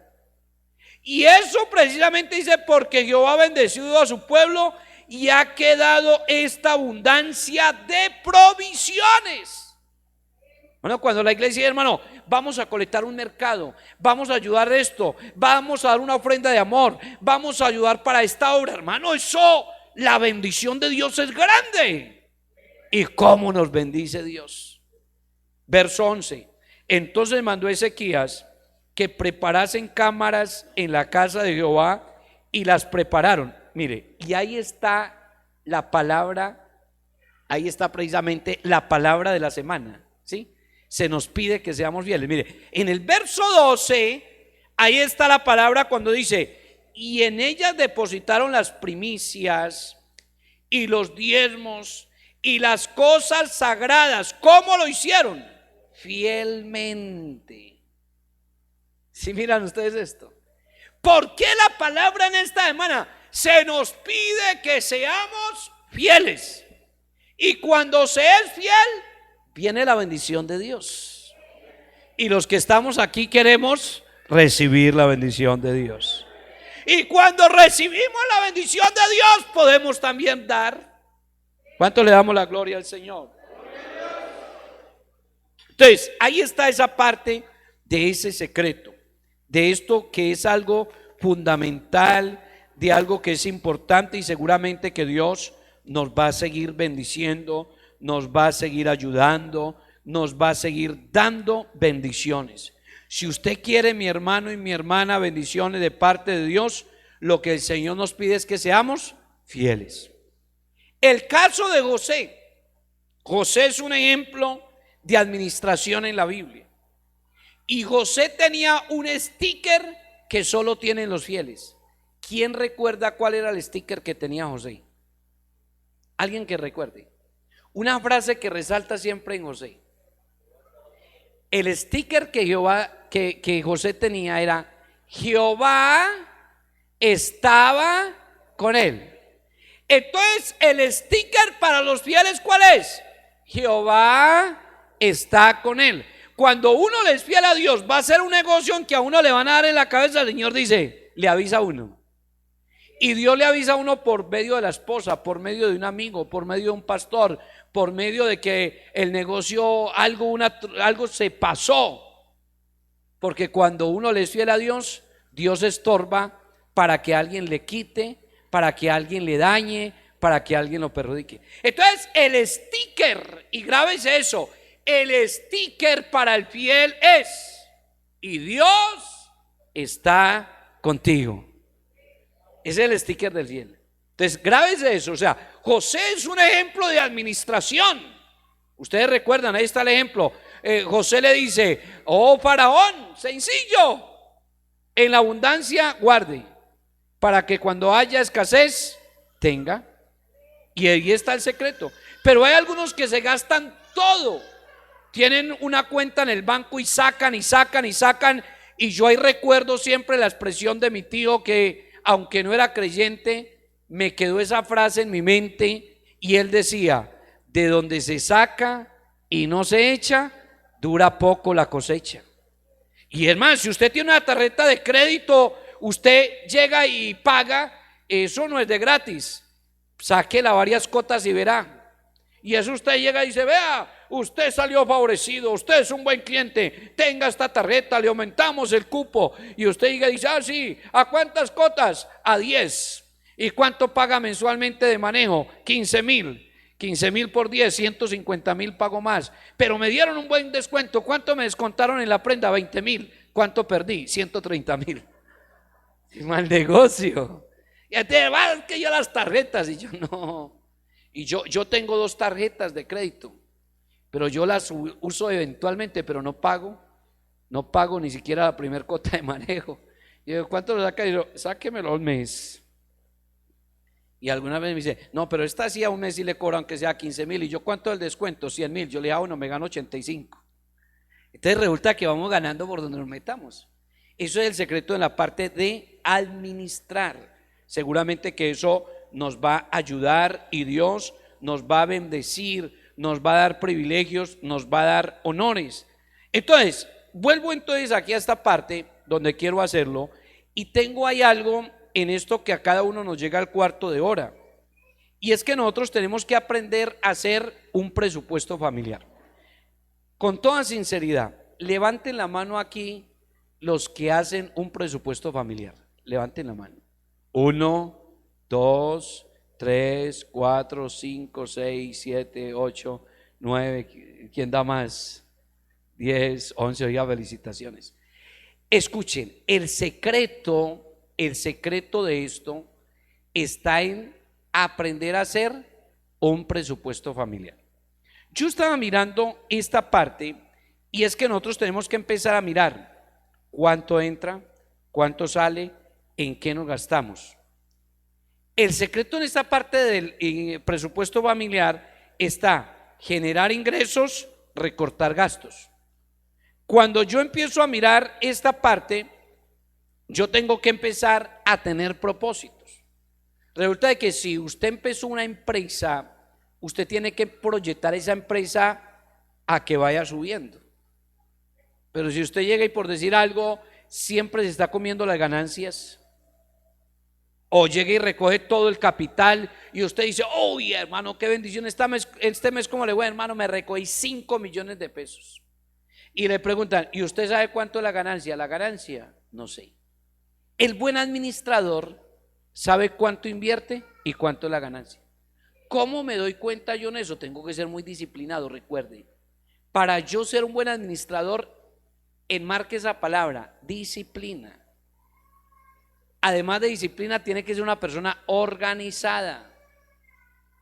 Y eso precisamente dice, porque Jehová ha bendecido a su pueblo y ha quedado esta abundancia de provisiones. Bueno, cuando la iglesia, hermano, vamos a colectar un mercado, vamos a ayudar esto, vamos a dar una ofrenda de amor, vamos a ayudar para esta obra, hermano, eso, la bendición de Dios es grande. ¿Y cómo nos bendice Dios? Verso 11. Entonces mandó Ezequías que preparasen cámaras en la casa de Jehová, y las prepararon. Mire, y ahí está la palabra, ahí está precisamente la palabra de la semana, ¿sí? Se nos pide que seamos fieles. Mire, en el verso 12, ahí está la palabra cuando dice, y en ellas depositaron las primicias y los diezmos y las cosas sagradas. ¿Cómo lo hicieron? Fielmente. Si miran ustedes esto, ¿por qué la palabra en esta semana se nos pide que seamos fieles? Y cuando se es fiel, viene la bendición de Dios. Y los que estamos aquí queremos recibir la bendición de Dios. Y cuando recibimos la bendición de Dios, podemos también dar. ¿Cuánto le damos la gloria al Señor? Entonces, ahí está esa parte de ese secreto, de esto que es algo fundamental, de algo que es importante y seguramente que Dios nos va a seguir bendiciendo, nos va a seguir ayudando, nos va a seguir dando bendiciones. Si usted quiere, mi hermano y mi hermana, bendiciones de parte de Dios, lo que el Señor nos pide es que seamos fieles. El caso de José. José es un ejemplo de administración en la Biblia. Y José tenía un sticker que solo tienen los fieles. ¿Quién recuerda cuál era el sticker que tenía José? ¿Alguien que recuerde? Una frase que resalta siempre en José. El sticker que José tenía era: Jehová estaba con él. Entonces, el sticker para los fieles, ¿cuál es? Jehová está con él. Cuando uno le es fiel a Dios, va a hacer un negocio en que a uno le van a dar en la cabeza, el Señor dice, le avisa a uno. Y Dios le avisa a uno por medio de la esposa, por medio de un amigo, por medio de un pastor, por medio de que el negocio, algo se pasó. Porque cuando uno le es fiel a Dios, Dios estorba para que alguien le quite, para que alguien le dañe, para que alguien lo perjudique. Entonces, el sticker, y grábese eso, el sticker para el fiel es: y Dios está contigo. Ese es el sticker del fiel. Entonces, grábese eso. O sea, José es un ejemplo de administración. Ustedes recuerdan, ahí está el ejemplo. José le dice: oh faraón, sencillo, en la abundancia guarde, para que cuando haya escasez tenga. Y ahí está el secreto. Pero hay algunos que se gastan todo. Tienen una cuenta en el banco y sacan y sacan y sacan. Y yo ahí recuerdo siempre la expresión de mi tío, que aunque no era creyente, me quedó esa frase en mi mente. Y él decía: de donde se saca y no se echa, dura poco la cosecha. Y es más, si usted tiene una tarjeta de crédito, usted llega y paga, eso no es de gratis. Sáquela varias cotas y verá. Y eso usted llega y dice: vea, usted salió favorecido, usted es un buen cliente, tenga esta tarjeta, le aumentamos el cupo. Y usted llega y dice: ah, sí, ¿a cuántas cotas? A 10. ¿Y cuánto paga mensualmente de manejo? 15,000. 15,000 por 10, 150,000 pago más. Pero me dieron un buen descuento. ¿Cuánto me descontaron en la prenda? 20,000. ¿Cuánto perdí? 130,000. Mal negocio. Y te vas que yo las tarjetas. Y yo no. Y yo tengo 2 tarjetas de crédito, pero yo las uso eventualmente, pero no pago ni siquiera la primer cuota de manejo. Y yo: ¿cuánto lo saca? Y yo: sáquemelo al mes. Y alguna vez me dice: no, pero esta sí a un mes sí le cobran que sea 15,000. Y yo: ¿cuánto es el descuento? 100,000. Yo le digo: bueno, me gano 85. Entonces resulta que vamos ganando por donde nos metamos. Eso es el secreto en la parte de administrar. Seguramente que eso nos va a ayudar y Dios nos va a bendecir, nos va a dar privilegios, nos va a dar honores. Entonces, vuelvo entonces aquí a esta parte donde quiero hacerlo, y tengo ahí algo en esto que a cada uno nos llega al cuarto de hora, y es que nosotros tenemos que aprender a hacer un presupuesto familiar. Con toda sinceridad, levanten la mano aquí los que hacen un presupuesto familiar. Levanten la mano. 1, 2, 3, 4, 5, 6, 7, 8, 9. ¿Quién da más? 10, 11. Oiga, felicitaciones. Escuchen, el secreto de esto está en aprender a hacer un presupuesto familiar. Yo estaba mirando esta parte, y es que nosotros tenemos que empezar a mirar cuánto entra, cuánto sale, en qué nos gastamos. El secreto en esta parte del presupuesto familiar está generar ingresos, recortar gastos. Cuando yo empiezo a mirar esta parte, yo tengo que empezar a tener propósitos. Resulta de que si usted empezó una empresa, usted tiene que proyectar esa empresa a que vaya subiendo. Pero si usted llega y, por decir algo, siempre se está comiendo las ganancias, o llega y recoge todo el capital y usted dice: uy, hermano, qué bendición, este mes ¿cómo le voy, hermano? Me recogí 5 millones de pesos. Y le preguntan: ¿y usted sabe cuánto es la ganancia? La ganancia, no sé. El buen administrador sabe cuánto invierte y cuánto es la ganancia. ¿Cómo me doy cuenta yo en eso? Tengo que ser muy disciplinado. Recuerde, para yo ser un buen administrador, enmarque esa palabra: disciplina. Además de disciplina, tiene que ser una persona organizada.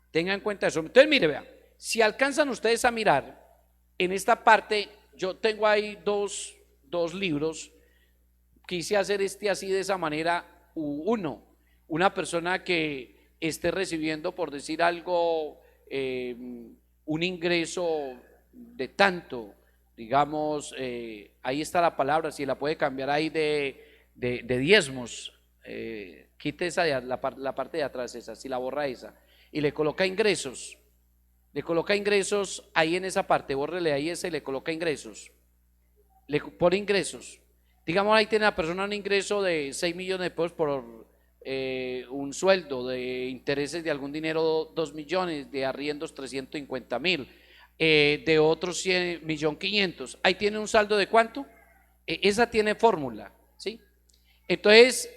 Tengan en cuenta eso. Entonces, mire, vea, si alcanzan ustedes a mirar en esta parte, yo tengo ahí dos libros. Quise hacer así, de esa manera. Uno, una persona que esté recibiendo, por decir algo, un ingreso de tanto, digamos, ahí está la palabra, si la puede cambiar ahí de diezmos. Quite esa la parte de atrás, esa, si la borra esa, y le coloca ingresos, ahí en esa parte, bórrele ahí ese y le coloca ingresos, le pone ingresos. Digamos, ahí tiene la persona un ingreso de 6 millones de pesos por un sueldo, de intereses de algún dinero 2 millones, de arriendos 350.000, de otros 1.500.000. Ahí tiene un saldo de ¿cuánto? Esa tiene fórmula, ¿sí? Entonces,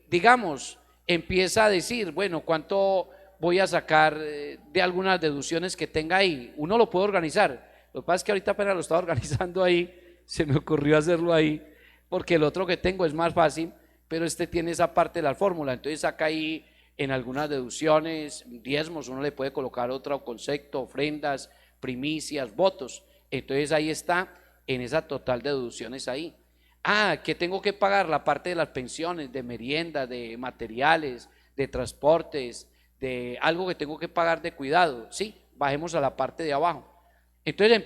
digamos, empieza a decir: bueno, ¿cuánto voy a sacar de algunas deducciones que tenga ahí? Uno lo puede organizar. Lo que pasa es que ahorita apenas lo estaba organizando ahí, se me ocurrió hacerlo ahí, porque el otro que tengo es más fácil, pero este tiene esa parte de la fórmula. Entonces saca ahí en algunas deducciones, diezmos, uno le puede colocar otro concepto, ofrendas, primicias, votos. Entonces ahí está, en esa total de deducciones ahí. ¿Qué tengo que pagar? La parte de las pensiones, de merienda, de materiales, de transportes, de algo que tengo que pagar de cuidado. Sí, bajemos a la parte de abajo. Entonces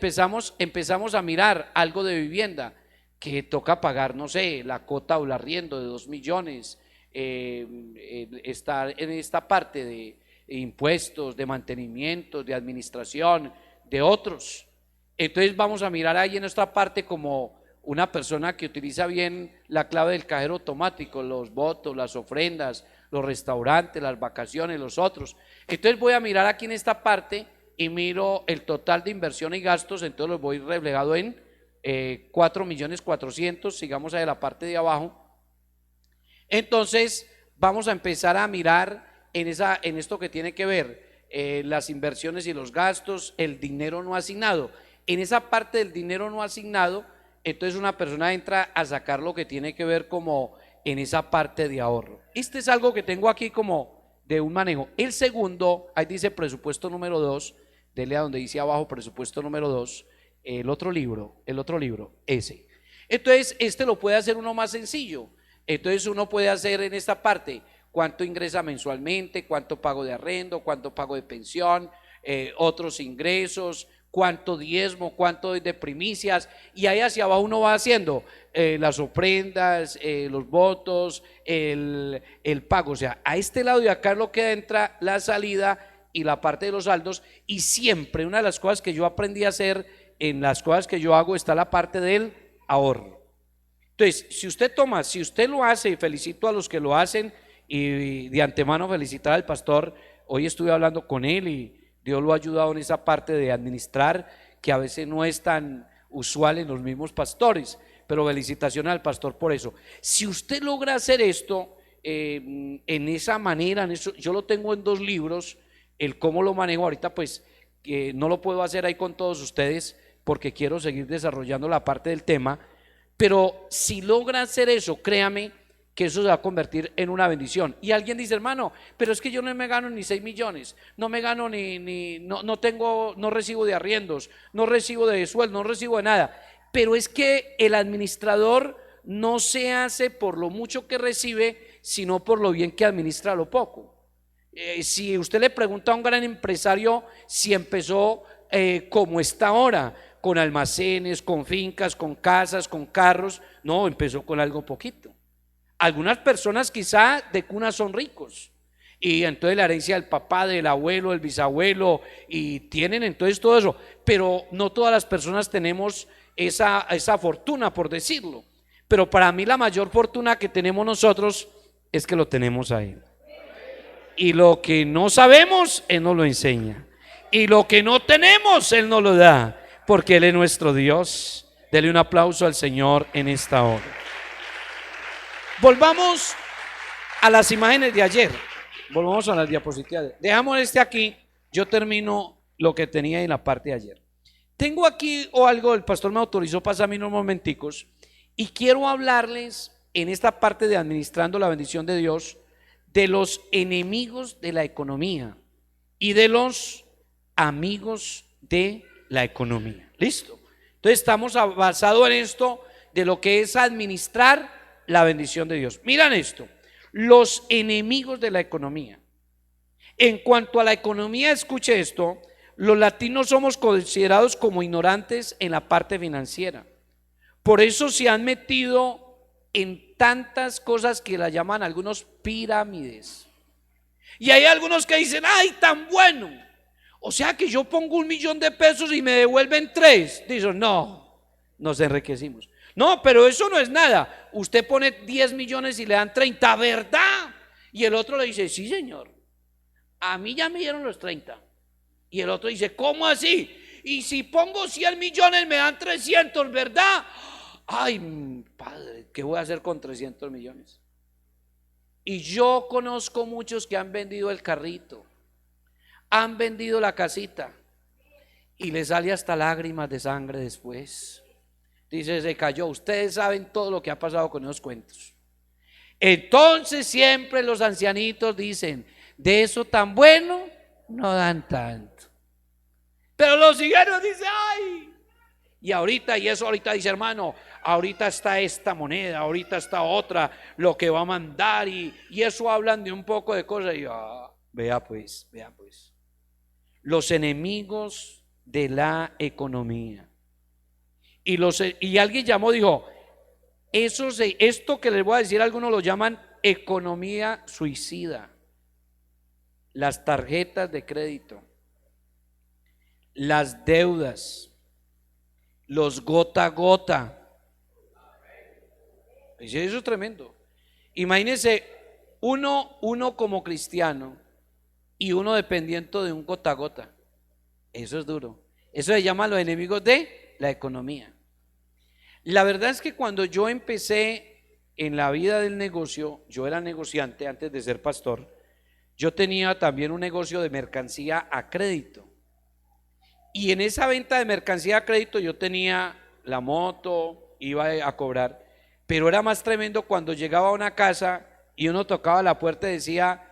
empezamos a mirar algo de vivienda, que toca pagar, no sé, la cuota o el arriendo de 2 millones, estar en esta parte de impuestos, de mantenimiento, de administración, de otros. Entonces vamos a mirar ahí en esta parte como una persona que utiliza bien la clave del cajero automático, los votos, las ofrendas, los restaurantes, las vacaciones, los otros. Entonces voy a mirar aquí en esta parte y miro el total de inversión y gastos. Entonces los voy reflejado en 4.400.000, sigamos ahí en la parte de abajo. Entonces vamos a empezar a mirar en esto que tiene que ver las inversiones y los gastos, el dinero no asignado. En esa parte del dinero no asignado, entonces una persona entra a sacar lo que tiene que ver como en esa parte de ahorro. Este es algo que tengo aquí como de un manejo. El segundo, ahí dice presupuesto número 2, dele a donde dice abajo presupuesto número 2, el otro libro, ese. Entonces este lo puede hacer uno más sencillo. Entonces uno puede hacer en esta parte cuánto ingresa mensualmente, cuánto pago de arrendo, cuánto pago de pensión, otros ingresos, cuánto diezmo, cuánto de primicias, y ahí hacia abajo uno va haciendo las ofrendas, los votos, el pago. O sea, a este lado de acá es lo que entra la salida y la parte de los saldos. Y siempre una de las cosas que yo aprendí a hacer, en las cosas que yo hago, está la parte del ahorro. Entonces, si usted lo hace, y felicito a los que lo hacen, y de antemano felicitar al pastor. Hoy estuve hablando con él y Dios lo ha ayudado en esa parte de administrar, que a veces no es tan usual en los mismos pastores, pero felicitaciones al pastor por eso. Si usted logra hacer esto en esa manera, yo lo tengo en 2 libros, el cómo lo manejo. Ahorita pues no lo puedo hacer ahí con todos ustedes porque quiero seguir desarrollando la parte del tema, pero si logra hacer eso, créame que eso se va a convertir en una bendición. Y alguien dice: hermano, pero es que yo no me gano ni 6 millones, no me gano no recibo de arriendos, no recibo de sueldo, no recibo de nada. Pero es que el administrador no se hace por lo mucho que recibe, sino por lo bien que administra lo poco. Si usted le pregunta a un gran empresario si empezó como está ahora, con almacenes, con fincas, con casas, con carros. No, empezó con algo poquito. Algunas personas quizá de cuna son ricos y entonces la herencia del papá, del abuelo, del bisabuelo, y tienen entonces todo eso, pero no todas las personas tenemos esa fortuna, por decirlo. Pero para mí la mayor fortuna que tenemos nosotros es que lo tenemos a Él. Y lo que no sabemos, Él nos lo enseña. Y lo que no tenemos, Él nos lo da, porque Él es nuestro Dios. Dele un aplauso al Señor en esta hora. Volvamos a las imágenes de ayer. Volvamos a las diapositivas. Dejamos aquí. Yo termino lo que tenía en la parte de ayer. Tengo aquí algo, el pastor me autorizó pasarme unos momenticos y quiero hablarles en esta parte de administrando la bendición de Dios de los enemigos de la economía y de los amigos de la economía. ¿Listo? Entonces estamos basados en esto de lo que es administrar la bendición de Dios. Miran esto, los enemigos de la economía. En cuanto a la economía, escuche esto, los latinos somos considerados como ignorantes en la parte financiera. Por eso se han metido en tantas cosas que la llaman algunos pirámides. Y hay algunos que dicen, ¡ay, tan bueno! O sea que yo pongo 1 millón de pesos y me devuelven 3. Dicen, no, nos enriquecimos. No, pero eso no es nada. Usted pone 10 millones y le dan 30, ¿verdad? Y el otro le dice, sí, señor, a mí ya me dieron los 30. Y el otro dice, ¿cómo así? Y si pongo 100 millones me dan 300, ¿verdad? Ay, padre, ¿qué voy a hacer con 300 millones? Y yo conozco muchos que han vendido el carrito, han vendido la casita y les sale hasta lágrimas de sangre después. Dice, se cayó. Ustedes saben todo lo que ha pasado con esos cuentos. Entonces siempre los ancianitos dicen, de eso tan bueno no dan tanto. Pero los higueros dicen, ay. Y ahorita dice, hermano, ahorita está esta moneda, ahorita está otra, lo que va a mandar, y eso hablan de un poco de cosas. Y yo, vea pues. Los enemigos de la economía. Y alguien llamó, dijo, esto que les voy a decir, algunos lo llaman economía suicida. Las tarjetas de crédito, las deudas, los gota a gota. Eso es tremendo. Imagínense uno como cristiano y uno dependiente de un gota a gota. Eso es duro. Eso se llama los enemigos de la economía. La verdad es que cuando yo empecé en la vida del negocio, yo era negociante antes de ser pastor. Yo tenía también un negocio de mercancía a crédito. Y en esa venta de mercancía a crédito yo tenía la moto, iba a cobrar, pero era más tremendo cuando llegaba a una casa y uno tocaba la puerta y decía,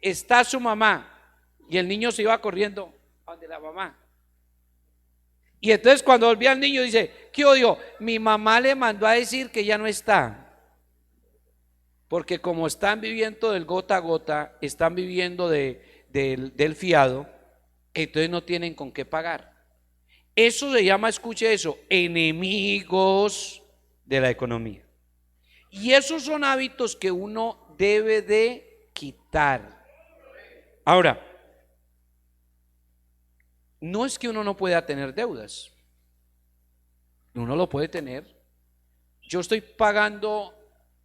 está su mamá, y el niño se iba corriendo a donde la mamá. Y entonces cuando volvía el niño dice, ¿qué odio? Mi mamá le mandó a decir que ya no está. Porque como están viviendo del gota a gota, están viviendo del fiado, entonces no tienen con qué pagar. Eso se llama, escuche eso, enemigos de la economía. Y esos son hábitos que uno debe de quitar. Ahora, no es que uno no pueda tener deudas. Uno lo puede tener. Yo estoy pagando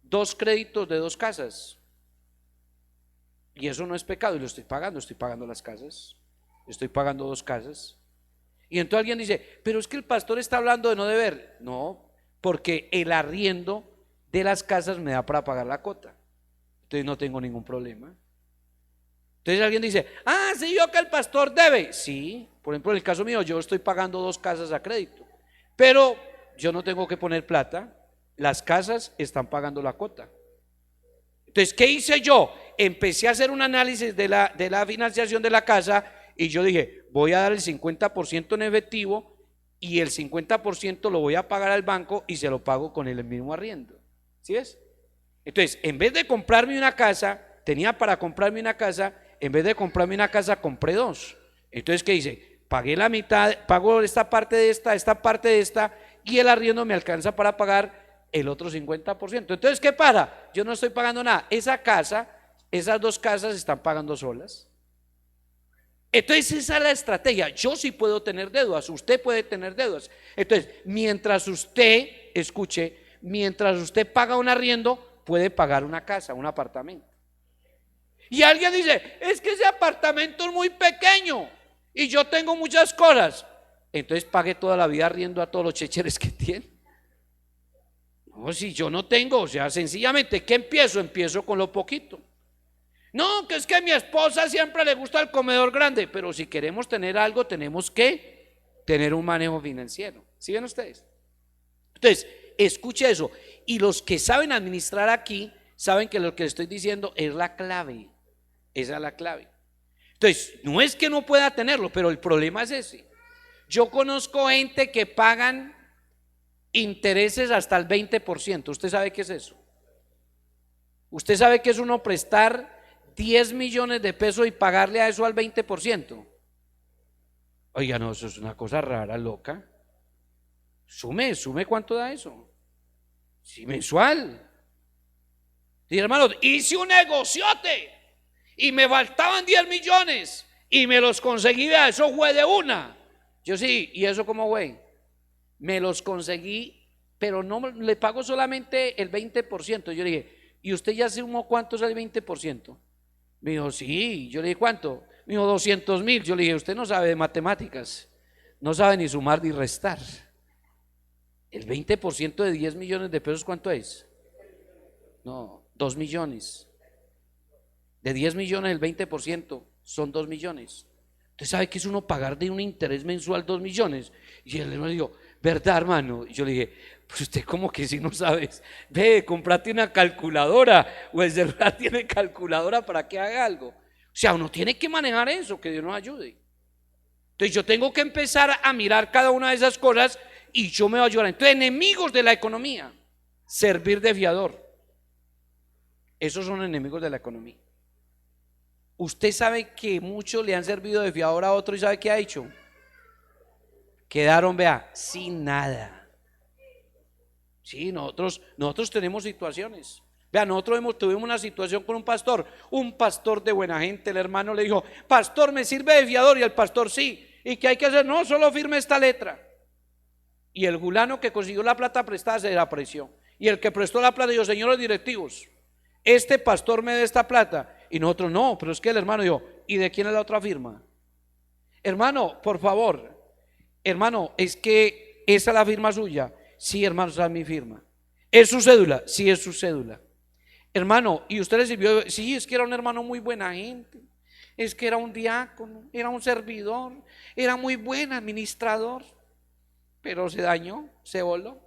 2 créditos de 2 casas. Y eso no es pecado, y lo estoy pagando las casas. Estoy pagando 2 casas. Y entonces alguien dice, pero es que el pastor está hablando de no deber. No, porque el arriendo de las casas me da para pagar la cuota. Entonces no tengo ningún problema. Entonces alguien dice, sí, yo que el pastor debe. Sí, por ejemplo en el caso mío yo estoy pagando 2 casas a crédito, pero yo no tengo que poner plata, las casas están pagando la cuota. Entonces, ¿qué hice yo? Empecé a hacer un análisis de la financiación de la casa y yo dije, voy a dar el 50% en efectivo y el 50% lo voy a pagar al banco y se lo pago con el mismo arriendo. ¿Sí ves? Entonces, en vez de comprarme una casa, tenía para comprarme una casa, en vez de comprarme una casa, compré 2. Entonces, ¿qué hice? pagué la mitad, pago esta parte de esta parte de esta, y el arriendo me alcanza para pagar el otro 50%. Entonces, ¿qué pasa? Yo no estoy pagando nada. Esa casa, esas dos casas están pagando solas. Entonces esa es la estrategia. Yo sí puedo tener deudas, usted puede tener deudas. Entonces, mientras usted, escuche, mientras usted paga un arriendo, puede pagar una casa, un apartamento. Y alguien dice, es que ese apartamento es muy pequeño y yo tengo muchas cosas. Entonces pague toda la vida arriendo a todos los checheres que tiene. No, si yo no tengo, o sea, sencillamente, ¿qué empiezo? Empiezo con lo poquito. No, que es que a mi esposa siempre le gusta el comedor grande, pero si queremos tener algo, tenemos que tener un manejo financiero. ¿Sí ven ustedes? Entonces, escuche eso. Y los que saben administrar aquí, saben que lo que estoy diciendo es la clave. Esa es la clave. Entonces, no es que no pueda tenerlo, pero el problema es ese. Yo conozco gente que pagan intereses hasta el 20%. ¿Usted sabe qué es eso? ¿Usted sabe qué es uno prestar 10 millones de pesos y pagarle a eso al 20%? Oiga, no, eso es una cosa rara, loca. Sume ¿cuánto da eso? Sí, mensual. Sí, hermanos, hice un negociote y me faltaban 10 millones y me los conseguí, eso fue de una. Yo sí, ¿y eso cómo fue? Me los conseguí, pero no le pago solamente el 20%. Yo le dije, ¿y usted ya sumó cuánto es el 20%? Me dijo, sí. Yo le dije, ¿cuánto? Me dijo, 200.000. Yo le dije, usted no sabe de matemáticas, no sabe ni sumar ni restar. El 20% de 10 millones de pesos, ¿cuánto es? No, 2 millones. De 10 millones, el 20% son 2 millones. ¿Usted sabe qué es uno pagar de un interés mensual 2 millones? Y él me dijo, ¿verdad, hermano? Y yo le dije, pues usted como que si no sabes, ve, comprate una calculadora, o el celular tiene calculadora para que haga algo. O sea, uno tiene que manejar eso, que Dios nos ayude. Entonces yo tengo que empezar a mirar cada una de esas cosas y yo me voy a ayudar. Entonces, enemigos de la economía, servir de fiador. Esos son enemigos de la economía. Usted sabe que muchos le han servido de fiador a otro y ¿sabe qué ha hecho? Quedaron, vea, sin nada. Sí, nosotros tenemos situaciones. Vea, nosotros tuvimos una situación con un pastor de buena gente. El hermano le dijo, pastor, ¿me sirve de fiador? Y el pastor, sí. ¿Y qué hay que hacer? No, solo firme esta letra. Y el fulano que consiguió la plata prestada se desapareció. Y el que prestó la plata dijo, señores directivos, este pastor me debe esta plata. Y nosotros, no, pero es que el hermano dijo, ¿y de quién es la otra firma? Hermano, por favor, hermano, es que esa es la firma suya. Sí, hermano, esa es mi firma. ¿Es su cédula? Sí, es su cédula. Hermano, ¿y usted le sirvió? Sí, es que era un hermano muy buena gente. Es que era un diácono, era un servidor, era muy buen administrador, pero se dañó, se voló.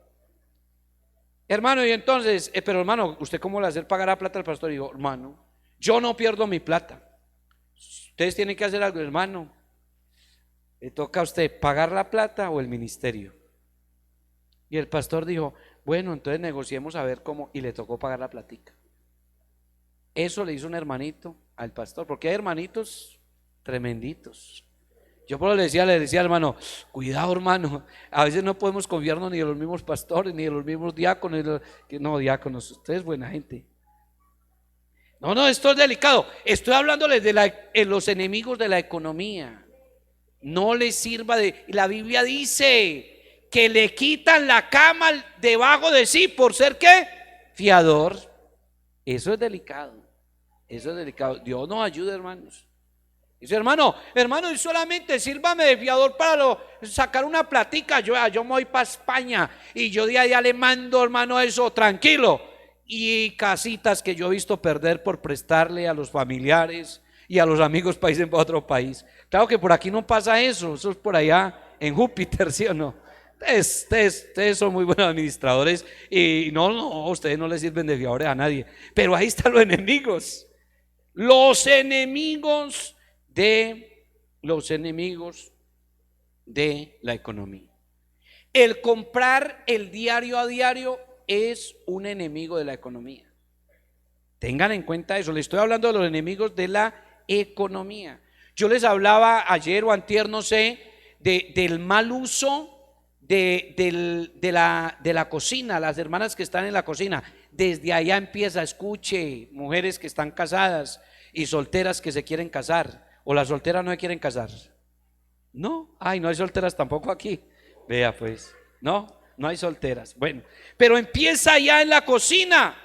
Hermano, y entonces, pero hermano, ¿usted cómo le hace pagar la plata al pastor? Y digo, hermano, yo no pierdo mi plata. Ustedes tienen que hacer algo, hermano. Le toca a usted pagar la plata o el ministerio. Y el pastor dijo, bueno, entonces negociemos a ver cómo. Y le tocó pagar la platica. Eso le hizo un hermanito al pastor, porque hay hermanitos tremenditos. Yo por eso le decía al hermano, cuidado hermano, a veces no podemos confiarnos ni de los mismos pastores, ni de los mismos diáconos. No, diáconos, usted es buena gente. No, esto es delicado. Estoy hablándoles de los enemigos de la economía. No les sirva de. La Biblia dice que le quitan la cama debajo de sí por ser ¿qué? Fiador. Eso es delicado. Eso es delicado. Dios nos ayude, hermanos. Dice, hermano, y solamente sírvame de fiador para sacar una platica. Yo me voy para España y yo de allá le mando, hermano, eso, tranquilo. Y casitas que yo he visto perder por prestarle a los familiares y a los amigos para irse para otro país. Claro que por aquí no pasa eso es por allá en Júpiter, ¿sí o no? Ustedes son muy buenos administradores y no, ustedes no le sirven de fiadores a nadie. Pero ahí están los enemigos de la economía. El comprar el diario a diario es un enemigo de la economía. Tengan en cuenta eso. Les estoy hablando de los enemigos de la economía. Yo les hablaba ayer o antier, no sé, del mal uso de la cocina, las hermanas que están en la cocina. Desde allá empieza, escuche, mujeres que están casadas y solteras que se quieren casar, o las solteras no se quieren casar. No, ay, no hay solteras tampoco aquí. Vea pues, no hay solteras. Bueno, pero empieza ya en la cocina.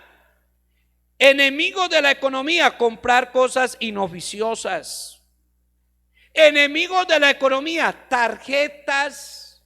Enemigos de la economía, comprar cosas inoficiosas. Enemigos de la economía, tarjetas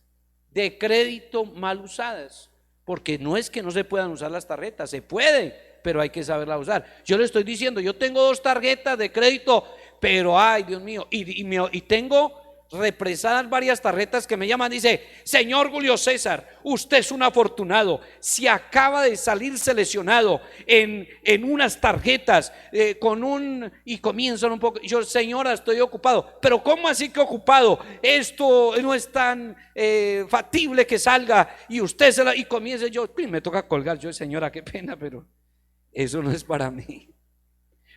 de crédito mal usadas. Porque no es que no se puedan usar las tarjetas, se puede, pero hay que saberla usar. Yo le estoy diciendo, yo tengo 2 tarjetas de crédito, pero ay, Dios mío, y tengo represadas varias tarjetas que me llaman. Dice: señor Julio César, usted es un afortunado, se acaba de salir seleccionado en unas tarjetas y comienzan un poco. Yo: señora, estoy ocupado. Pero ¿cómo así que ocupado? Esto no es tan factible que salga y usted y comience. Yo me toca colgar. Yo: señora, qué pena, pero eso no es para mí.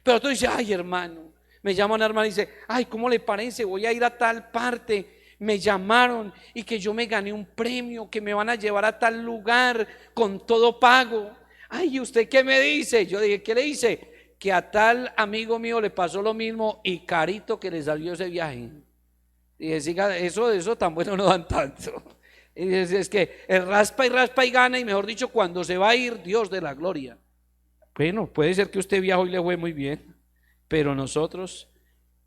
Pero tú dices: ay, hermano, me llama una hermana y dice: ay, ¿cómo le parece? Voy a ir a tal parte, me llamaron y que yo me gané un premio, que me van a llevar a tal lugar con todo pago. Ay, ¿y usted qué me dice? Yo dije: ¿qué le dice? Que a tal amigo mío le pasó lo mismo y carito que le salió ese viaje. Y dije: siga, eso tan bueno no dan tanto. Y es que el raspa y gana, y mejor dicho, cuando se va a ir, Dios de la gloria. Bueno, puede ser que usted viajó y le fue muy bien, pero nosotros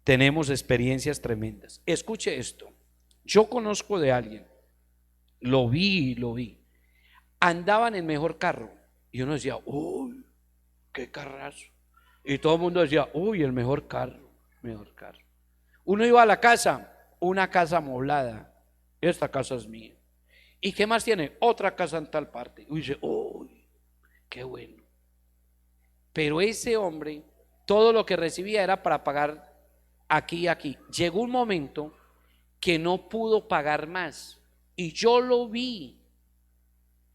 tenemos experiencias tremendas. Escuche esto. Yo conozco de alguien, lo vi, andaba en el mejor carro y uno decía: uy, qué carrazo. Y todo el mundo decía: uy, el mejor carro. Uno iba a la casa, una casa amoblada. Esta casa es mía. ¿Y qué más tiene? Otra casa en tal parte. Y dice: uy, qué bueno. Pero ese hombre, todo lo que recibía era para pagar aquí y aquí. Llegó un momento que no pudo pagar más, y yo lo vi.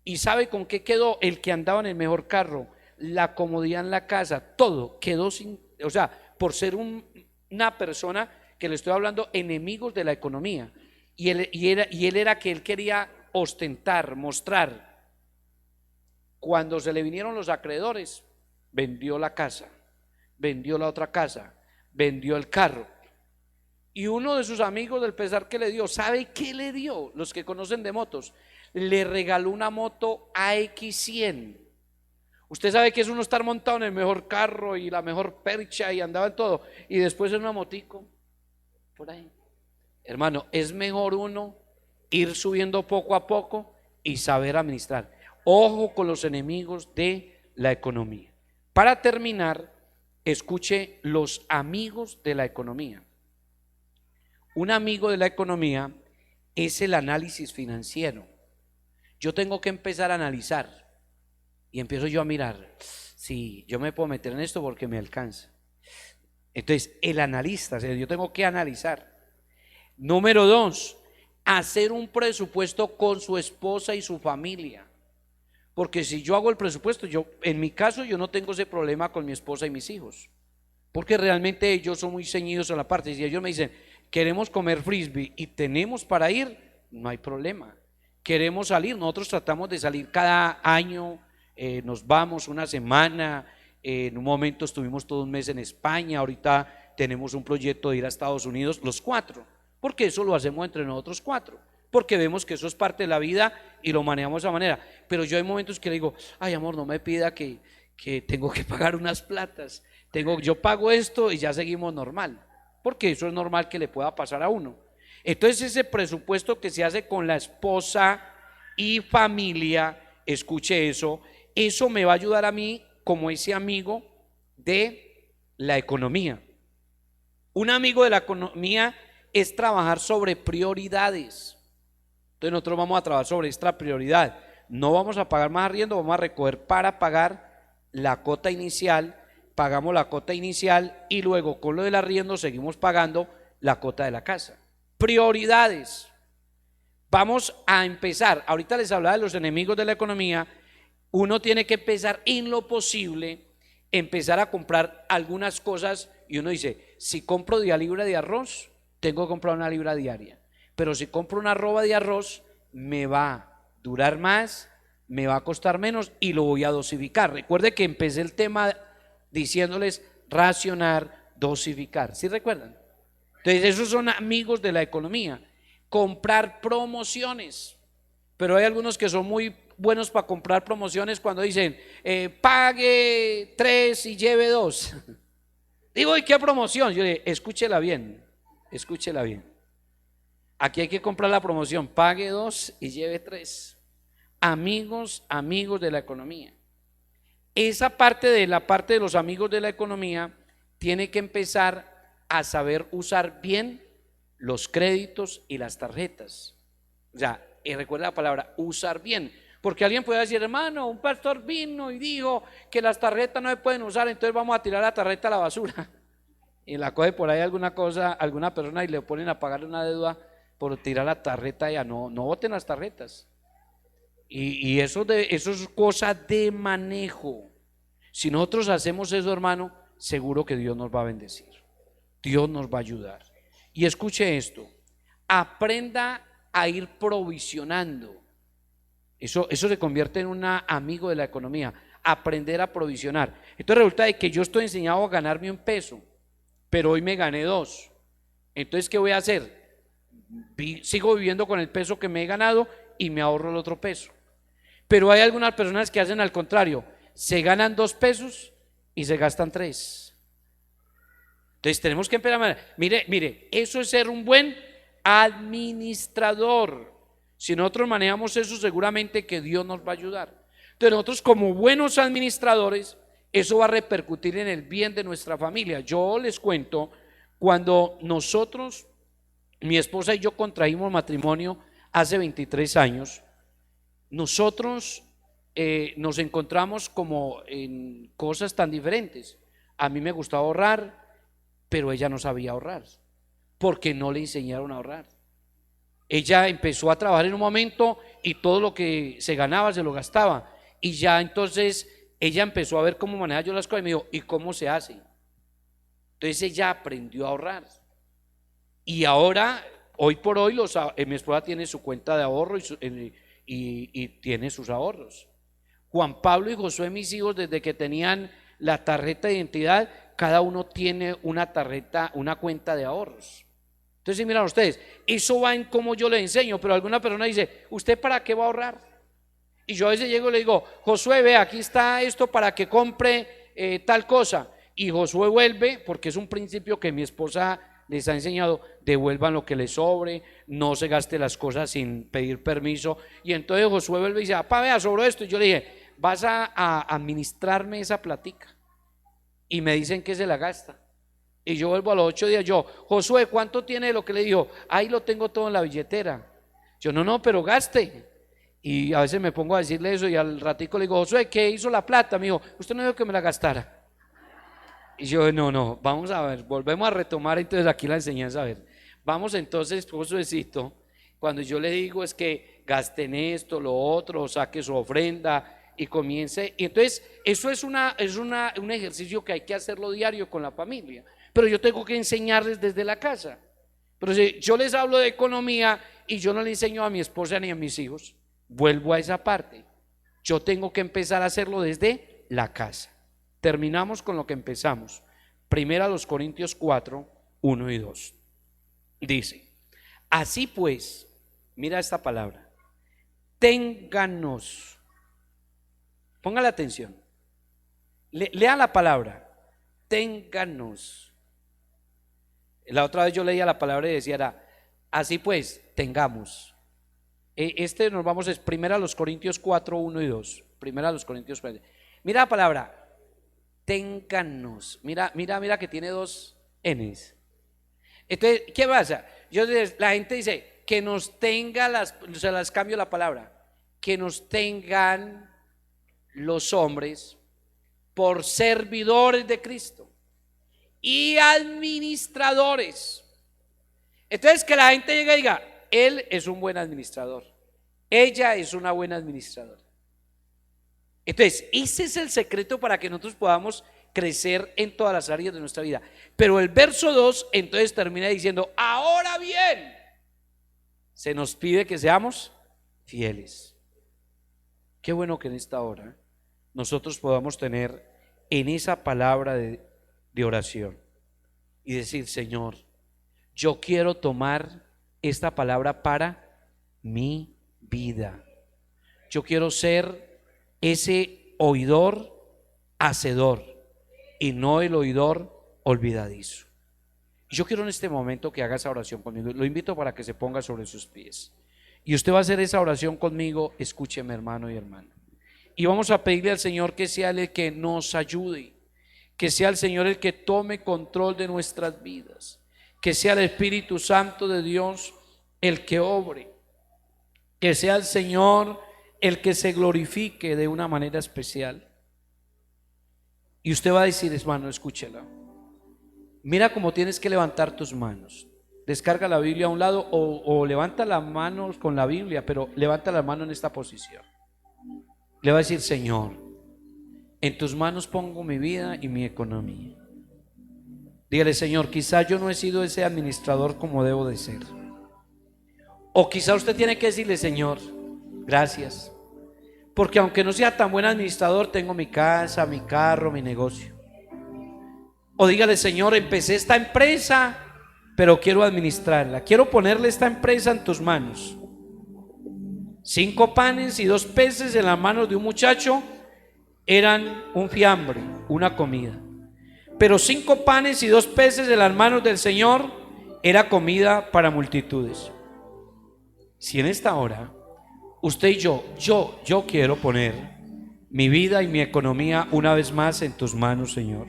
¿Y sabe con qué quedó? El que andaba en el mejor carro, la comodidad en la casa, todo quedó sin, o sea, por ser una persona que le estoy hablando, enemigos de la economía. Y él era que él quería ostentar, mostrar. Cuando se le vinieron los acreedores, vendió la casa, vendió la otra casa, vendió el carro. Y uno de sus amigos, del pesar que le dio, ¿sabe qué le dio? Los que conocen de motos, le regaló una moto AX100. Usted sabe que es uno estar montado en el mejor carro y la mejor percha y andaba en todo, y después en una motico por ahí. Hermano, es mejor uno ir subiendo poco a poco y saber administrar. Ojo con los enemigos de la economía. Para terminar, escuche los amigos de la economía. Un amigo de la economía es el análisis financiero. Yo tengo que empezar a analizar y empiezo yo a mirar si yo me puedo meter en esto porque me alcanza. Entonces, el analista, yo tengo que analizar. Número 2, hacer un presupuesto con su esposa y su familia. Porque si yo hago el presupuesto, en mi caso, yo no tengo ese problema con mi esposa y mis hijos, porque realmente ellos son muy ceñidos a la parte. Si ellos me dicen: queremos comer frisbee y tenemos para ir, no hay problema. Queremos salir, nosotros tratamos de salir cada año, nos vamos una semana, en un momento estuvimos todo un mes en España, ahorita tenemos un proyecto de ir a Estados Unidos los 4, porque eso lo hacemos entre nosotros 4. Porque vemos que eso es parte de la vida y lo manejamos de esa manera. Pero yo hay momentos que le digo: ay, amor, no me pida que tengo que pagar unas platas, yo pago esto y ya seguimos normal, porque eso es normal que le pueda pasar a uno. Entonces, ese presupuesto que se hace con la esposa y familia, escuche eso me va a ayudar a mí como ese amigo de la economía. Un amigo de la economía es trabajar sobre prioridades. Entonces nosotros vamos a trabajar sobre esta prioridad. No vamos a pagar más arriendo, vamos a recoger para pagar la cuota inicial. Pagamos la cuota inicial y luego con lo del arriendo seguimos pagando la cuota de la casa. Prioridades. Vamos a empezar. Ahorita les hablaba de los enemigos de la economía. Uno tiene que empezar en lo posible, empezar a comprar algunas cosas, y uno dice: si compro 10 libras de arroz, tengo que comprar 1 libra diaria. pero si compro una arroba de arroz, me va a durar más, me va a costar menos y lo voy a dosificar. Recuerde que empecé el tema diciéndoles racionar, dosificar. ¿Sí recuerdan? Entonces esos son amigos de la economía. Comprar promociones. Pero hay algunos que son muy buenos para comprar promociones cuando dicen pague 3 y lleve 2. Digo, ¿y qué promoción? Yo digo, escúchela bien, escúchela bien. Aquí hay que comprar la promoción, pague 2 y lleve 3. Amigos de la economía. Esa parte de los amigos de la economía tiene que empezar a saber usar bien los créditos y las tarjetas. O sea, recuerda la palabra usar bien, porque alguien puede decir, hermano, un pastor vino y dijo que las tarjetas no se pueden usar, entonces vamos a tirar la tarjeta a la basura. Y la coge por ahí alguna persona y le ponen a pagarle una deuda por tirar la tarjeta. Ya no voten las tarjetas. Y eso es cosa de manejo. Si nosotros hacemos eso, hermano, seguro que Dios nos va a bendecir. Dios nos va a ayudar. Y escuche esto, aprenda a ir provisionando. Eso se convierte en un amigo de la economía, aprender a provisionar. Entonces resulta de que yo estoy enseñado a ganarme un peso, pero hoy me gané 2. Entonces, ¿qué voy a hacer? Sigo viviendo con el peso que me he ganado y me ahorro el otro peso. Pero hay algunas personas que hacen al contrario, se ganan 2 pesos y se gastan 3. Entonces tenemos que empezar a... Mire, eso es ser un buen administrador. Si nosotros manejamos eso, seguramente que Dios nos va a ayudar. Entonces nosotros, como buenos administradores, eso va a repercutir en el bien de nuestra familia. Yo les cuento, cuando nosotros, mi esposa y yo contraímos matrimonio hace 23 años, nosotros nos encontramos como en cosas tan diferentes. A mí me gustaba ahorrar, pero ella no sabía ahorrar, porque no le enseñaron a ahorrar. Ella empezó a trabajar en un momento y todo lo que se ganaba se lo gastaba, y ya entonces ella empezó a ver cómo manejar yo las cosas y me dijo, ¿y cómo se hace? Entonces ella aprendió a ahorrar, y ahora, hoy por hoy, mi esposa tiene su cuenta de ahorro y tiene sus ahorros. Juan Pablo y Josué, mis hijos, desde que tenían la tarjeta de identidad, cada uno tiene una tarjeta, una cuenta de ahorros. Entonces, miren ustedes, eso va en cómo yo les enseño, pero alguna persona dice, ¿usted para qué va a ahorrar? Y yo a veces llego y le digo, Josué, ve, aquí está esto para que compre tal cosa. Y Josué vuelve, porque es un principio que mi esposa les ha enseñado, devuelvan lo que les sobre, no se gaste las cosas sin pedir permiso. Y entonces Josué vuelve y dice, papá, vea, sobró esto. Y yo le dije, vas a administrarme esa platica. Y me dicen que se la gasta. Y yo vuelvo a los 8 días, Josué, ¿cuánto tiene de lo que le dijo? Ahí lo tengo todo en la billetera. Yo, no, pero gaste. Y a veces me pongo a decirle eso y al ratico le digo, Josué, ¿qué hizo la plata? Me dijo, usted no dijo que me la gastara. Y yo, no, vamos a ver, volvemos a retomar entonces aquí la enseñanza, a ver. Vamos entonces, Josuecito, cuando yo le digo es que gasten esto, lo otro, saque su ofrenda y comience. Y entonces eso es un ejercicio que hay que hacerlo diario con la familia, pero yo tengo que enseñarles desde la casa. Pero si yo les hablo de economía y yo no le enseño a mi esposa ni a mis hijos, vuelvo a esa parte. Yo tengo que empezar a hacerlo desde la casa. Terminamos con lo que empezamos. Primera los Corintios 4, 1 y 2. Dice, así pues, mira esta palabra, ténganos. Ponga la atención. Lea la palabra, ténganos. La otra vez yo leía la palabra y decía, así pues, tengamos. Nos vamos, es primera los Corintios 4, 1 y 2. Primera los Corintios 4. Mira la palabra, ténganos. Mira que tiene 2 N's. Entonces, ¿qué pasa? La gente dice que nos tenga se las cambio la palabra, que nos tengan los hombres por servidores de Cristo y administradores. Entonces, que la gente llegue y diga, él es un buen administrador, ella es una buena administradora. Entonces, ese es el secreto para que nosotros podamos crecer en todas las áreas de nuestra vida. Pero el verso 2 entonces termina diciendo, ahora bien, se nos pide que seamos fieles. Qué bueno que en esta hora nosotros podamos tener en esa palabra de oración y decir: Señor, yo quiero tomar esta palabra para mi vida. Yo quiero ser ese oidor hacedor y no el oidor olvidadizo. Yo quiero en este momento que haga esa oración conmigo. Lo invito para que se ponga sobre sus pies y usted va a hacer esa oración conmigo. Escúcheme, hermano y hermana, y vamos a pedirle al Señor que sea Él el que nos ayude, que sea el Señor el que tome control de nuestras vidas, que sea el Espíritu Santo de Dios el que obre, que sea el Señor el que se glorifique de una manera especial. Y usted va a decir: hermano, escúchela, mira cómo tienes que levantar tus manos. Descarga la Biblia a un lado o levanta las manos con la Biblia, pero levanta las manos en esta posición. Le va a decir: Señor, en tus manos pongo mi vida y mi economía. Dígale: Señor, quizá yo no he sido ese administrador como debo de ser. O quizá usted tiene que decirle: Señor, gracias, porque aunque no sea tan buen administrador, tengo mi casa, mi carro, mi negocio. O dígale: Señor, empecé esta empresa, pero quiero administrarla, quiero ponerle esta empresa en tus manos. 5 panes y 2 peces en las manos de un muchacho eran un fiambre, una comida. Pero 5 panes y 2 peces en las manos del Señor era comida para multitudes. Si en esta hora usted y yo quiero poner mi vida y mi economía una vez más en tus manos, Señor.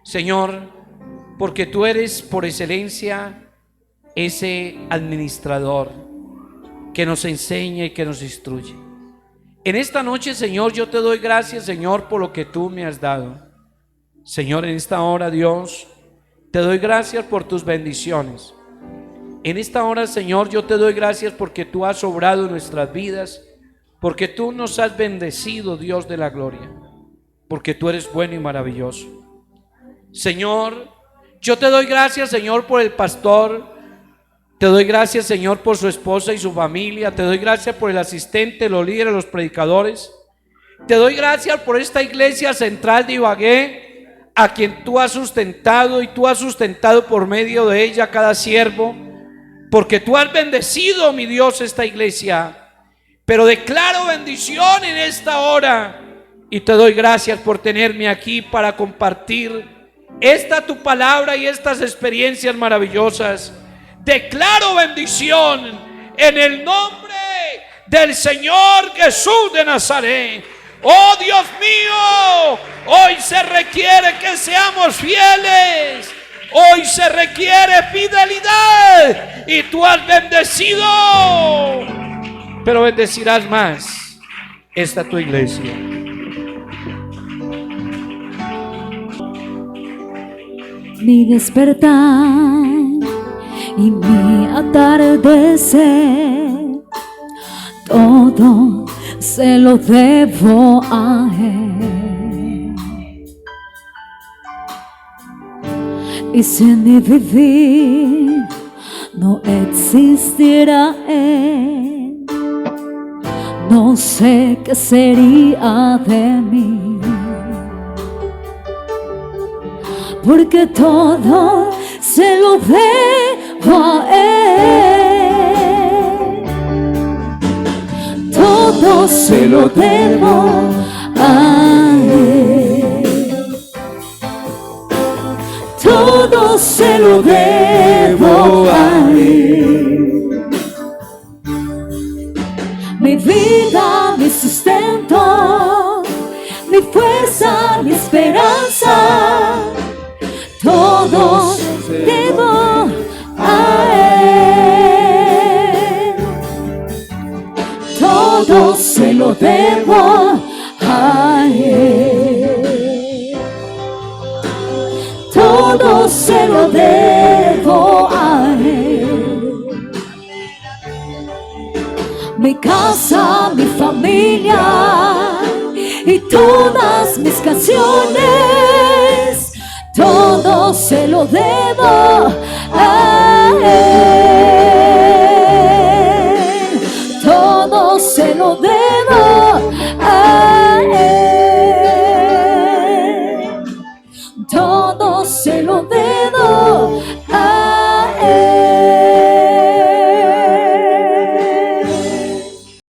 Señor, porque tú eres por excelencia ese administrador que nos enseña y que nos instruye. En esta noche, Señor, yo te doy gracias, Señor, por lo que tú me has dado. Señor, en esta hora, Dios, te doy gracias por tus bendiciones. En esta hora, Señor, yo te doy gracias porque tú has obrado en nuestras vidas, porque tú nos has bendecido, Dios de la gloria, porque tú eres bueno y maravilloso. Señor, yo te doy gracias, Señor, por el pastor. Te doy gracias, Señor, por su esposa y su familia. Te doy gracias por el asistente, los líderes, los predicadores. Te doy gracias por esta iglesia central de Ibagué, a quien tú has sustentado, y tú has sustentado por medio de ella cada siervo, porque tú has bendecido, mi Dios, esta iglesia. Pero declaro bendición en esta hora y te doy gracias por tenerme aquí para compartir esta tu palabra y estas experiencias maravillosas. Declaro bendición en el nombre del Señor Jesús de Nazaret. Oh Dios mío, hoy se requiere que seamos fieles. Hoy se requiere fidelidad y tú has bendecido, pero bendecirás más esta tu iglesia. Mi despertar y mi atardecer, todo se lo debo a Él. Y sin mi vivir no existirá Él. No sé qué sería de mí, porque todo se lo debo a Él. Todo se lo debo a Él. Todo se lo debo a Él. Mi vida, mi sustento, mi fuerza, mi esperanza, todo debo a Él. Todo se lo debo a Él. Todo se lo debo a Él. Mi casa, mi familia y todas mis canciones, todo se lo debo